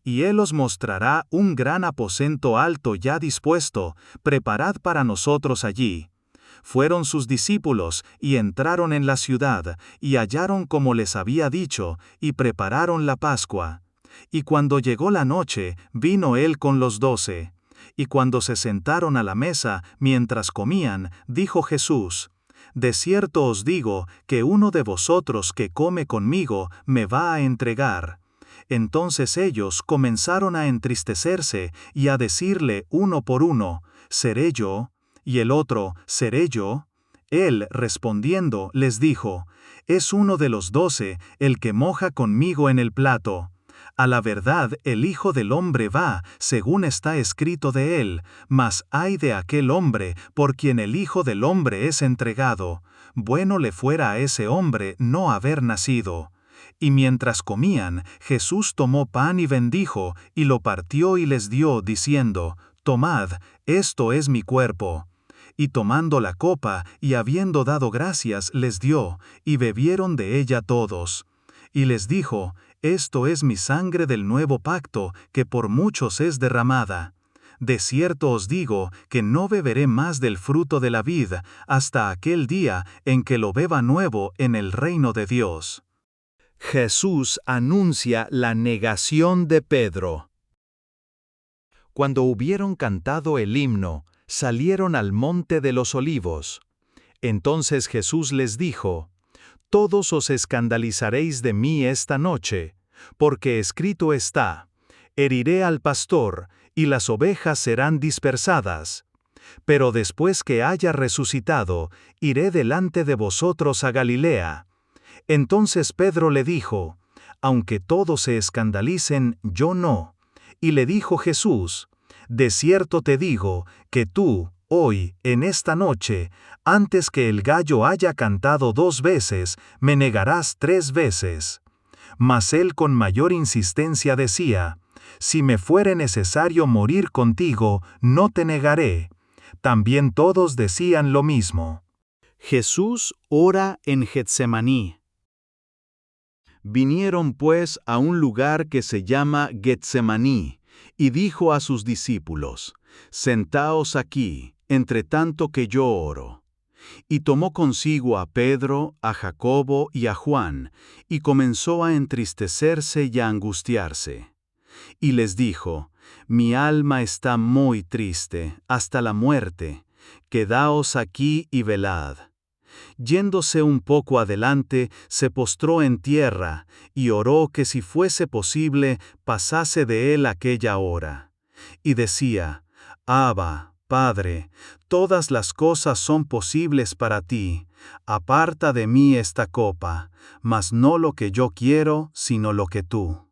Y él os mostrará un gran aposento alto ya dispuesto, preparad para nosotros allí. Fueron sus discípulos, y entraron en la ciudad, y hallaron como les había dicho, y prepararon la Pascua. Y cuando llegó la noche, vino él con los 12. Y cuando se sentaron a la mesa, mientras comían, dijo Jesús: De cierto os digo, que uno de vosotros que come conmigo, me va a entregar. Entonces ellos comenzaron a entristecerse, y a decirle uno por uno: ¿Seré yo? Y el otro: ¿Seré yo? Él, respondiendo, les dijo: Es uno de los 12, el que moja conmigo en el plato. A la verdad, el Hijo del Hombre va, según está escrito de él, mas ay de aquel hombre, por quien el Hijo del Hombre es entregado. Bueno le fuera a ese hombre no haber nacido. Y mientras comían, Jesús tomó pan y bendijo, y lo partió y les dio, diciendo: Tomad, esto es mi cuerpo. Y tomando la copa, y habiendo dado gracias, les dio, y bebieron de ella todos. Y les dijo: Esto es mi sangre del nuevo pacto, que por muchos es derramada. De cierto os digo, que no beberé más del fruto de la vid, hasta aquel día en que lo beba nuevo en el reino de Dios. Jesús anuncia la negación de Pedro. Cuando hubieron cantado el himno, salieron al monte de los olivos. Entonces Jesús les dijo: Todos os escandalizaréis de mí esta noche, porque escrito está: Heriré al pastor, y las ovejas serán dispersadas. Pero después que haya resucitado, iré delante de vosotros a Galilea. Entonces Pedro le dijo: Aunque todos se escandalicen, yo no. Y le dijo Jesús: De cierto te digo, que tú, hoy, en esta noche, antes que el gallo haya cantado 2 veces, me negarás 3 veces. Mas él con mayor insistencia decía: Si me fuere necesario morir contigo, no te negaré. También todos decían lo mismo. Jesús ora en Getsemaní. Vinieron pues a un lugar que se llama Getsemaní, y dijo a sus discípulos: Sentaos aquí, entre tanto que yo oro. Y tomó consigo a Pedro, a Jacobo y a Juan, y comenzó a entristecerse y a angustiarse. Y les dijo: Mi alma está muy triste, hasta la muerte. Quedaos aquí y velad. Yéndose un poco adelante, se postró en tierra, y oró que si fuese posible, pasase de él aquella hora. Y decía: Abba, Padre, todas las cosas son posibles para ti. Aparta de mí esta copa, mas no lo que yo quiero, sino lo que tú.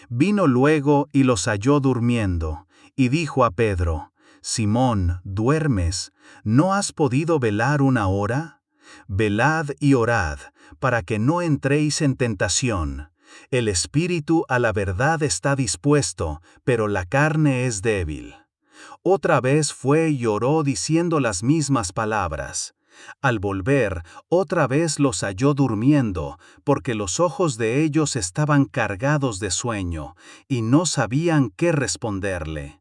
Vino luego y los halló durmiendo, y dijo a Pedro: Simón, ¿duermes? ¿No has podido velar 1 hora? Velad y orad, para que no entréis en tentación. El espíritu a la verdad está dispuesto, pero la carne es débil. Otra vez fue y oró diciendo las mismas palabras. Al volver, otra vez los halló durmiendo, porque los ojos de ellos estaban cargados de sueño, y no sabían qué responderle.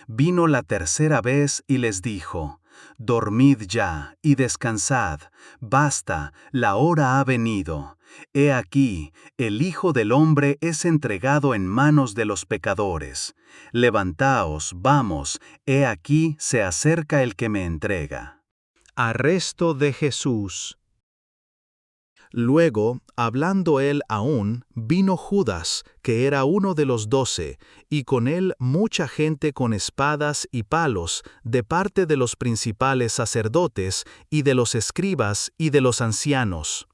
Vino la tercera vez y les dijo: Dormid ya y descansad, basta, la hora ha venido. He aquí, el Hijo del Hombre es entregado en manos de los pecadores. Levantaos, vamos, he aquí se acerca el que me entrega. Arresto de Jesús. Luego, hablando él aún, vino Judas, que era uno de los 12, y con él mucha gente con espadas y palos, de parte de los principales sacerdotes, y de los escribas, y de los ancianos.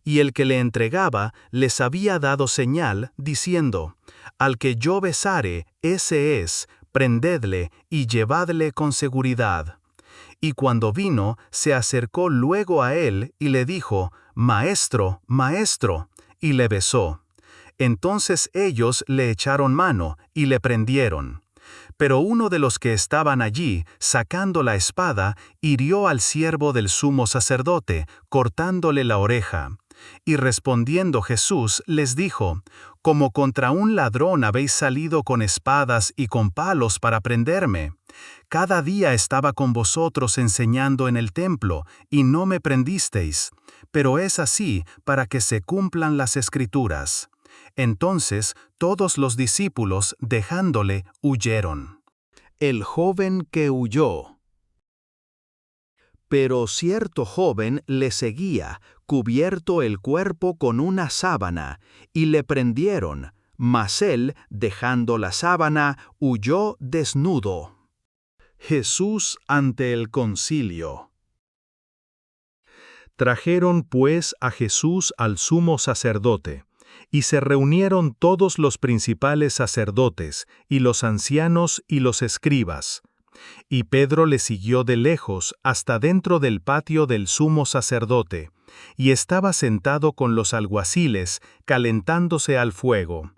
Y el que le entregaba les había dado señal, diciendo: Al que yo besare, ese es, prendedle, y llevadle con seguridad. Y cuando vino, se acercó luego a él, y le dijo: Maestro, Maestro, y le besó. Entonces ellos le echaron mano, y le prendieron. Pero uno de los que estaban allí, sacando la espada, hirió al siervo del sumo sacerdote, cortándole la oreja. Y respondiendo Jesús les dijo, como contra un ladrón habéis salido con espadas y con palos para prenderme. Cada día estaba con vosotros enseñando en el templo, y no me prendisteis. Pero es así para que se cumplan las Escrituras. Entonces todos los discípulos, dejándole, huyeron. El joven que huyó. Pero cierto joven le seguía, cubierto el cuerpo con una sábana, y le prendieron, mas él, dejando la sábana, huyó desnudo. Jesús ante el concilio. Trajeron pues a Jesús al sumo sacerdote, y se reunieron todos los principales sacerdotes, y los ancianos y los escribas. Y Pedro le siguió de lejos hasta dentro del patio del sumo sacerdote, y estaba sentado con los alguaciles, calentándose al fuego.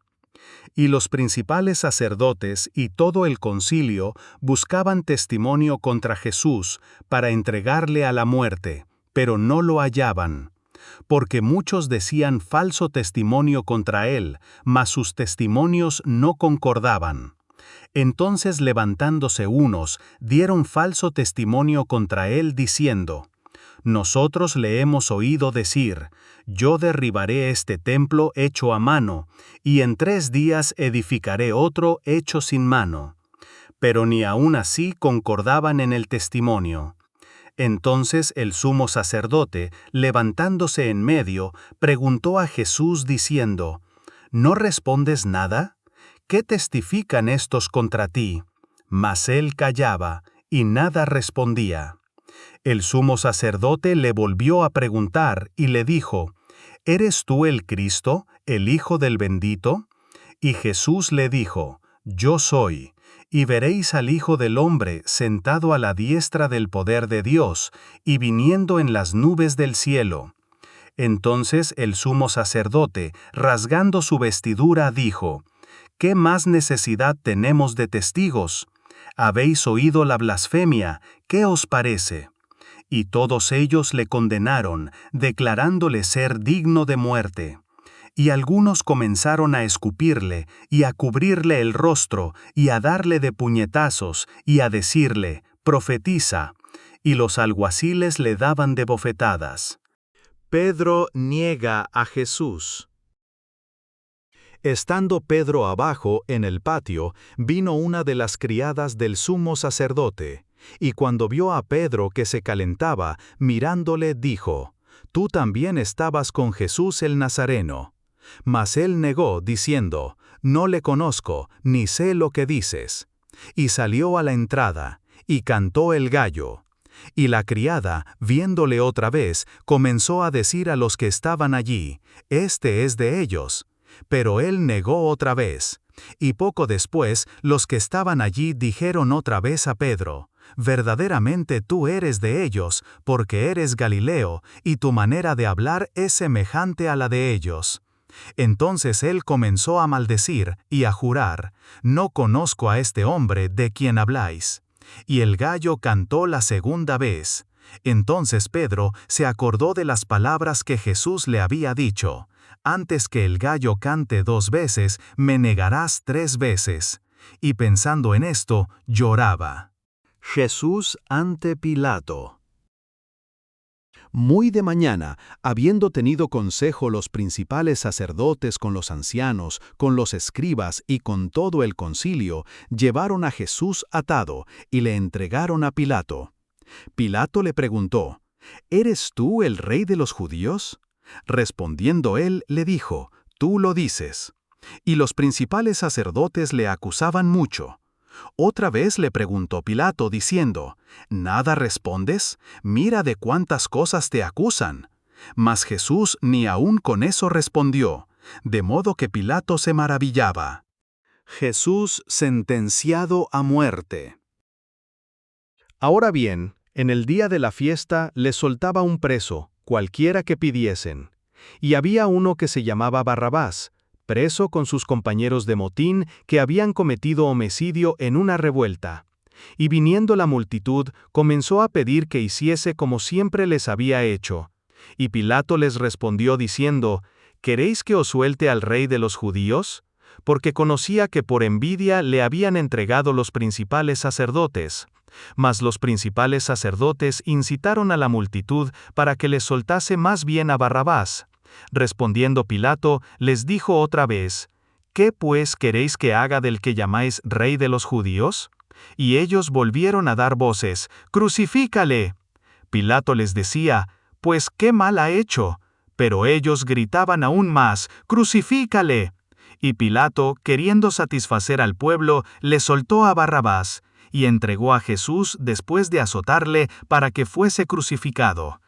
Y los principales sacerdotes y todo el concilio buscaban testimonio contra Jesús para entregarle a la muerte, pero no lo hallaban. Porque muchos decían falso testimonio contra él, mas sus testimonios no concordaban. Entonces levantándose unos, dieron falso testimonio contra él diciendo, nosotros le hemos oído decir, yo derribaré este templo hecho a mano, y en 3 días edificaré otro hecho sin mano. Pero ni aun así concordaban en el testimonio. Entonces el sumo sacerdote, levantándose en medio, preguntó a Jesús diciendo, ¿no respondes nada? ¿Qué testifican estos contra ti? Mas él callaba, y nada respondía. El sumo sacerdote le volvió a preguntar, y le dijo, ¿eres tú el Cristo, el Hijo del Bendito? Y Jesús le dijo, yo soy. Y veréis al Hijo del Hombre sentado a la diestra del poder de Dios, y viniendo en las nubes del cielo. Entonces el sumo sacerdote, rasgando su vestidura, dijo, ¿qué más necesidad tenemos de testigos? Habéis oído la blasfemia, ¿qué os parece? Y todos ellos le condenaron, declarándole ser digno de muerte. Y algunos comenzaron a escupirle, y a cubrirle el rostro, y a darle de puñetazos, y a decirle, profetiza. Y los alguaciles le daban de bofetadas. Pedro niega a Jesús. Estando Pedro abajo en el patio, vino una de las criadas del sumo sacerdote, y cuando vio a Pedro que se calentaba, mirándole dijo, «Tú también estabas con Jesús el Nazareno». Mas él negó, diciendo, «No le conozco, ni sé lo que dices». Y salió a la entrada, y cantó el gallo. Y la criada, viéndole otra vez, comenzó a decir a los que estaban allí, «Este es de ellos». Pero él negó otra vez. Y poco después, los que estaban allí dijeron otra vez a Pedro, «Verdaderamente tú eres de ellos, porque eres Galileo, y tu manera de hablar es semejante a la de ellos». Entonces él comenzó a maldecir y a jurar, «No conozco a este hombre de quien habláis». Y el gallo cantó la segunda vez. Entonces Pedro se acordó de las palabras que Jesús le había dicho, «Antes que el gallo cante 2 veces, me negarás 3 veces». Y pensando en esto, lloraba. Jesús ante Pilato. Muy de mañana, habiendo tenido consejo los principales sacerdotes con los ancianos, con los escribas y con todo el concilio, llevaron a Jesús atado y le entregaron a Pilato. Pilato le preguntó, «¿Eres tú el rey de los judíos?» Respondiendo él, le dijo, «Tú lo dices». Y los principales sacerdotes le acusaban mucho. Otra vez le preguntó Pilato, diciendo, «¿Nada respondes? Mira de cuántas cosas te acusan». Mas Jesús ni aun con eso respondió, de modo que Pilato se maravillaba. Jesús sentenciado a muerte. Ahora bien, en el día de la fiesta les soltaba un preso, cualquiera que pidiesen. Y había uno que se llamaba Barrabás, preso con sus compañeros de motín que habían cometido homicidio en una revuelta. Y viniendo la multitud, comenzó a pedir que hiciese como siempre les había hecho. Y Pilato les respondió diciendo, ¿queréis que os suelte al rey de los judíos? Porque conocía que por envidia le habían entregado los principales sacerdotes. Mas los principales sacerdotes incitaron a la multitud para que les soltase más bien a Barrabás. Respondiendo Pilato, les dijo otra vez, ¿qué pues queréis que haga del que llamáis rey de los judíos? Y ellos volvieron a dar voces, ¡crucifícale! Pilato les decía, pues ¿qué mal ha hecho? Pero ellos gritaban aún más, ¡crucifícale! Y Pilato, queriendo satisfacer al pueblo, le soltó a Barrabás, y entregó a Jesús después de azotarle para que fuese crucificado.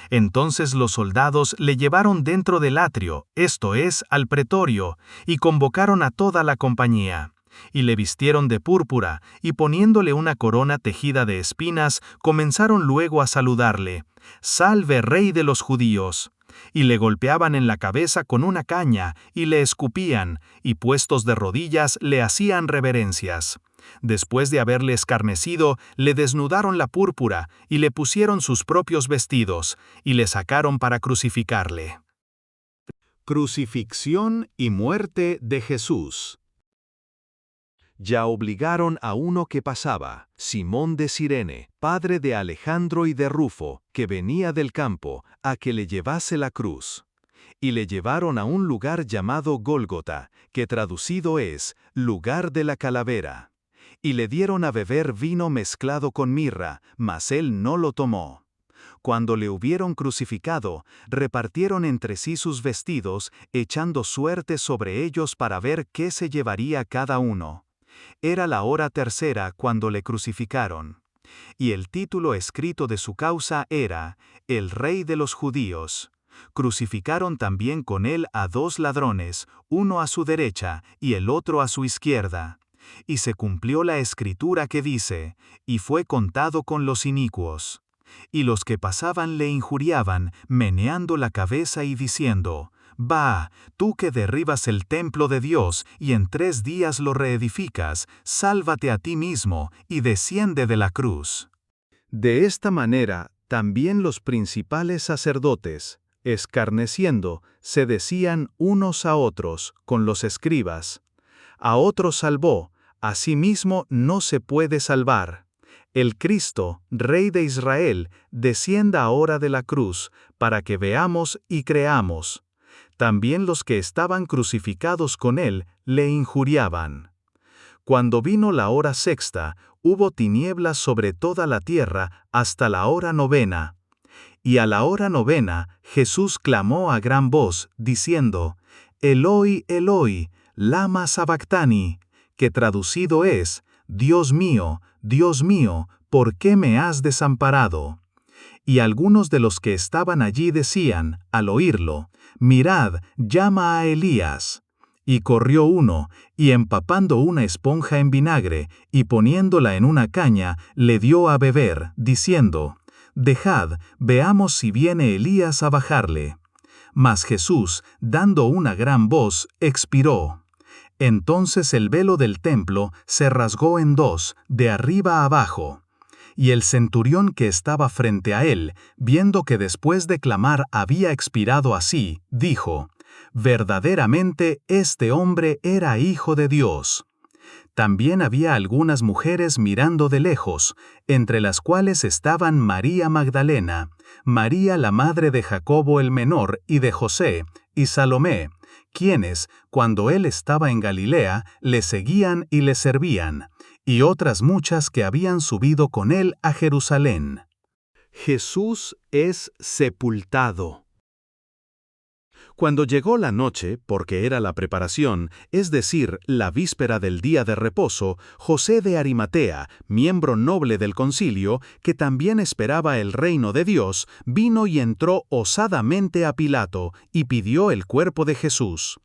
Entonces los soldados le llevaron dentro del atrio, esto es, al pretorio, y convocaron a toda la compañía. Y le vistieron de púrpura, y poniéndole una corona tejida de espinas, comenzaron luego a saludarle, «Salve, Rey de los judíos». Y le golpeaban en la cabeza con una caña, y le escupían, y puestos de rodillas le hacían reverencias. Después de haberle escarnecido, le desnudaron la púrpura, y le pusieron sus propios vestidos, y le sacaron para crucificarle. Crucifixión y muerte de Jesús. Ya obligaron a uno que pasaba, Simón de Cirene, padre de Alejandro y de Rufo, que venía del campo, a que le llevase la cruz. Y le llevaron a un lugar llamado Gólgota, que traducido es, lugar de la calavera. Y le dieron a beber vino mezclado con mirra, mas él no lo tomó. Cuando le hubieron crucificado, repartieron entre sí sus vestidos, echando suerte sobre ellos para ver qué se llevaría cada uno. Era la hora tercera cuando le crucificaron. Y el título escrito de su causa era, El Rey de los Judíos. Crucificaron también con él a 2 ladrones, uno a su derecha y el otro a su izquierda. Y se cumplió la escritura que dice, y fue contado con los inicuos. Y los que pasaban le injuriaban, meneando la cabeza y diciendo, «Va, tú que derribas el templo de Dios y en 3 días lo reedificas, sálvate a ti mismo y desciende de la cruz». De esta manera, también los principales sacerdotes, escarneciendo, se decían unos a otros, con los escribas, «A otros salvó, a sí mismo no se puede salvar. El Cristo, Rey de Israel, descienda ahora de la cruz, para que veamos y creamos». También los que estaban crucificados con él le injuriaban. Cuando vino la hora sexta, hubo tinieblas sobre toda la tierra hasta la hora 9. Y a la hora 9, Jesús clamó a gran voz, diciendo, «Eloi, Eloi, lama sabactani», que traducido es, Dios mío, ¿por qué me has desamparado?» Y algunos de los que estaban allí decían, al oírlo, «Mirad, llama a Elías». Y corrió uno, y empapando una esponja en vinagre, y poniéndola en una caña, le dio a beber, diciendo, «Dejad, veamos si viene Elías a bajarle». Mas Jesús, dando una gran voz, expiró. Entonces el velo del templo se rasgó en 2, de arriba a abajo. Y el centurión que estaba frente a él, viendo que después de clamar había expirado así, dijo, «Verdaderamente este hombre era hijo de Dios». También había algunas mujeres mirando de lejos, entre las cuales estaban María Magdalena, María la madre de Jacobo el menor y de José, y Salomé, quienes, cuando él estaba en Galilea, le seguían y le servían, y otras muchas que habían subido con él a Jerusalén. Jesús es sepultado. Cuando llegó la noche, porque era la preparación, es decir, la víspera del día de reposo, José de Arimatea, miembro noble del concilio, que también esperaba el reino de Dios, vino y entró osadamente a Pilato y pidió el cuerpo de Jesús.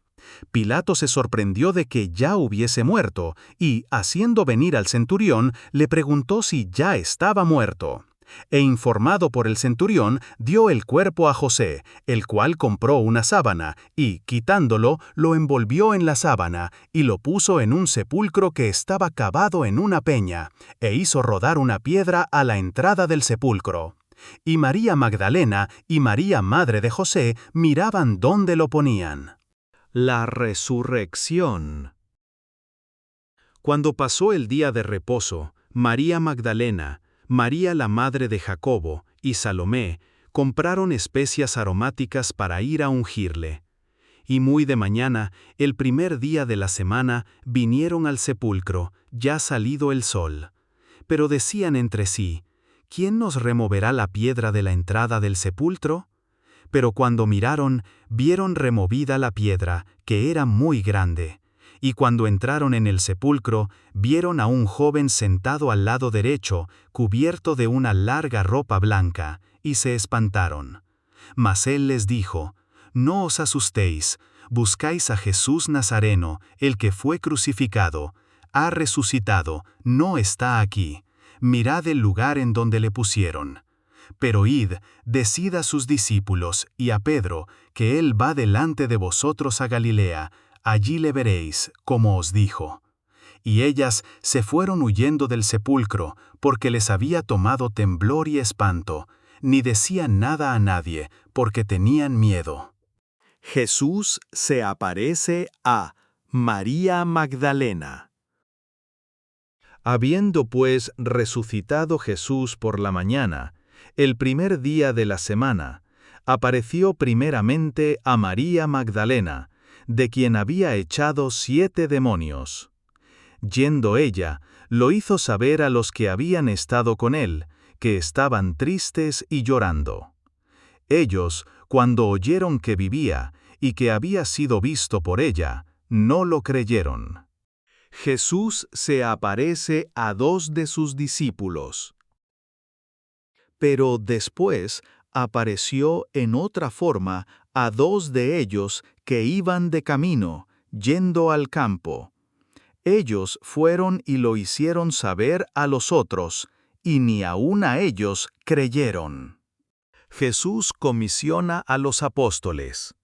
Pilato se sorprendió de que ya hubiese muerto, y, haciendo venir al centurión, le preguntó si ya estaba muerto. E informado por el centurión, dio el cuerpo a José, el cual compró una sábana, y, quitándolo, lo envolvió en la sábana, y lo puso en un sepulcro que estaba cavado en una peña, e hizo rodar una piedra a la entrada del sepulcro. Y María Magdalena y María madre de José miraban dónde lo ponían. La resurrección. Cuando pasó el día de reposo, María Magdalena, María la madre de Jacobo y Salomé compraron especias aromáticas para ir a ungirle. Y muy de mañana, el primer día de la semana, vinieron al sepulcro, ya salido el sol. Pero decían entre sí, ¿quién nos removerá la piedra de la entrada del sepulcro? Pero cuando miraron, vieron removida la piedra, que era muy grande. Y cuando entraron en el sepulcro, vieron a un joven sentado al lado derecho, cubierto de una larga ropa blanca, y se espantaron. Mas él les dijo, «No os asustéis, buscáis a Jesús Nazareno, el que fue crucificado. Ha resucitado, no está aquí. Mirad el lugar en donde le pusieron. Pero id, decid a sus discípulos y a Pedro, que él va delante de vosotros a Galilea, allí le veréis, como os dijo». Y ellas se fueron huyendo del sepulcro, porque les había tomado temblor y espanto, ni decían nada a nadie, porque tenían miedo. Jesús se aparece a María Magdalena. Habiendo pues resucitado Jesús por la mañana, el primer día de la semana, apareció primeramente a María Magdalena, de quien había echado 7 demonios. Yendo ella, lo hizo saber a los que habían estado con él, que estaban tristes y llorando. Ellos, cuando oyeron que vivía y que había sido visto por ella, no lo creyeron. Jesús se aparece a 2 de sus discípulos. Pero después apareció en otra forma a 2 de ellos que iban de camino, yendo al campo. Ellos fueron y lo hicieron saber a los otros, y ni aun a ellos creyeron. Jesús comisiona a los apóstoles.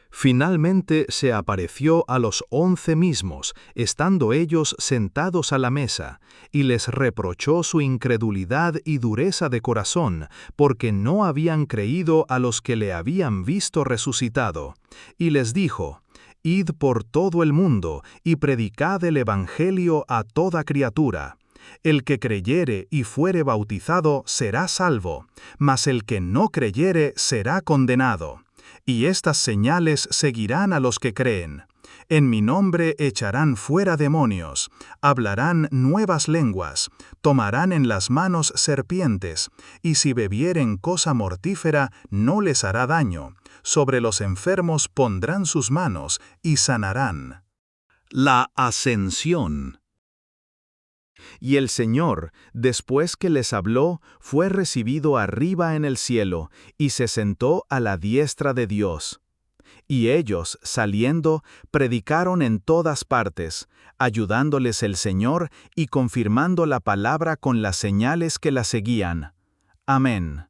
Finalmente se apareció a los 11 mismos, estando ellos sentados a la mesa, y les reprochó su incredulidad y dureza de corazón, porque no habían creído a los que le habían visto resucitado. Y les dijo, «Id por todo el mundo, y predicad el Evangelio a toda criatura. El que creyere y fuere bautizado será salvo, mas el que no creyere será condenado. Y estas señales seguirán a los que creen. En mi nombre echarán fuera demonios, hablarán nuevas lenguas, tomarán en las manos serpientes, y si bebieren cosa mortífera no les hará daño. Sobre los enfermos pondrán sus manos y sanarán». La ascensión. Y el Señor, después que les habló, fue recibido arriba en el cielo, y se sentó a la diestra de Dios. Y ellos, saliendo, predicaron en todas partes, ayudándoles el Señor y confirmando la palabra con las señales que la seguían. Amén.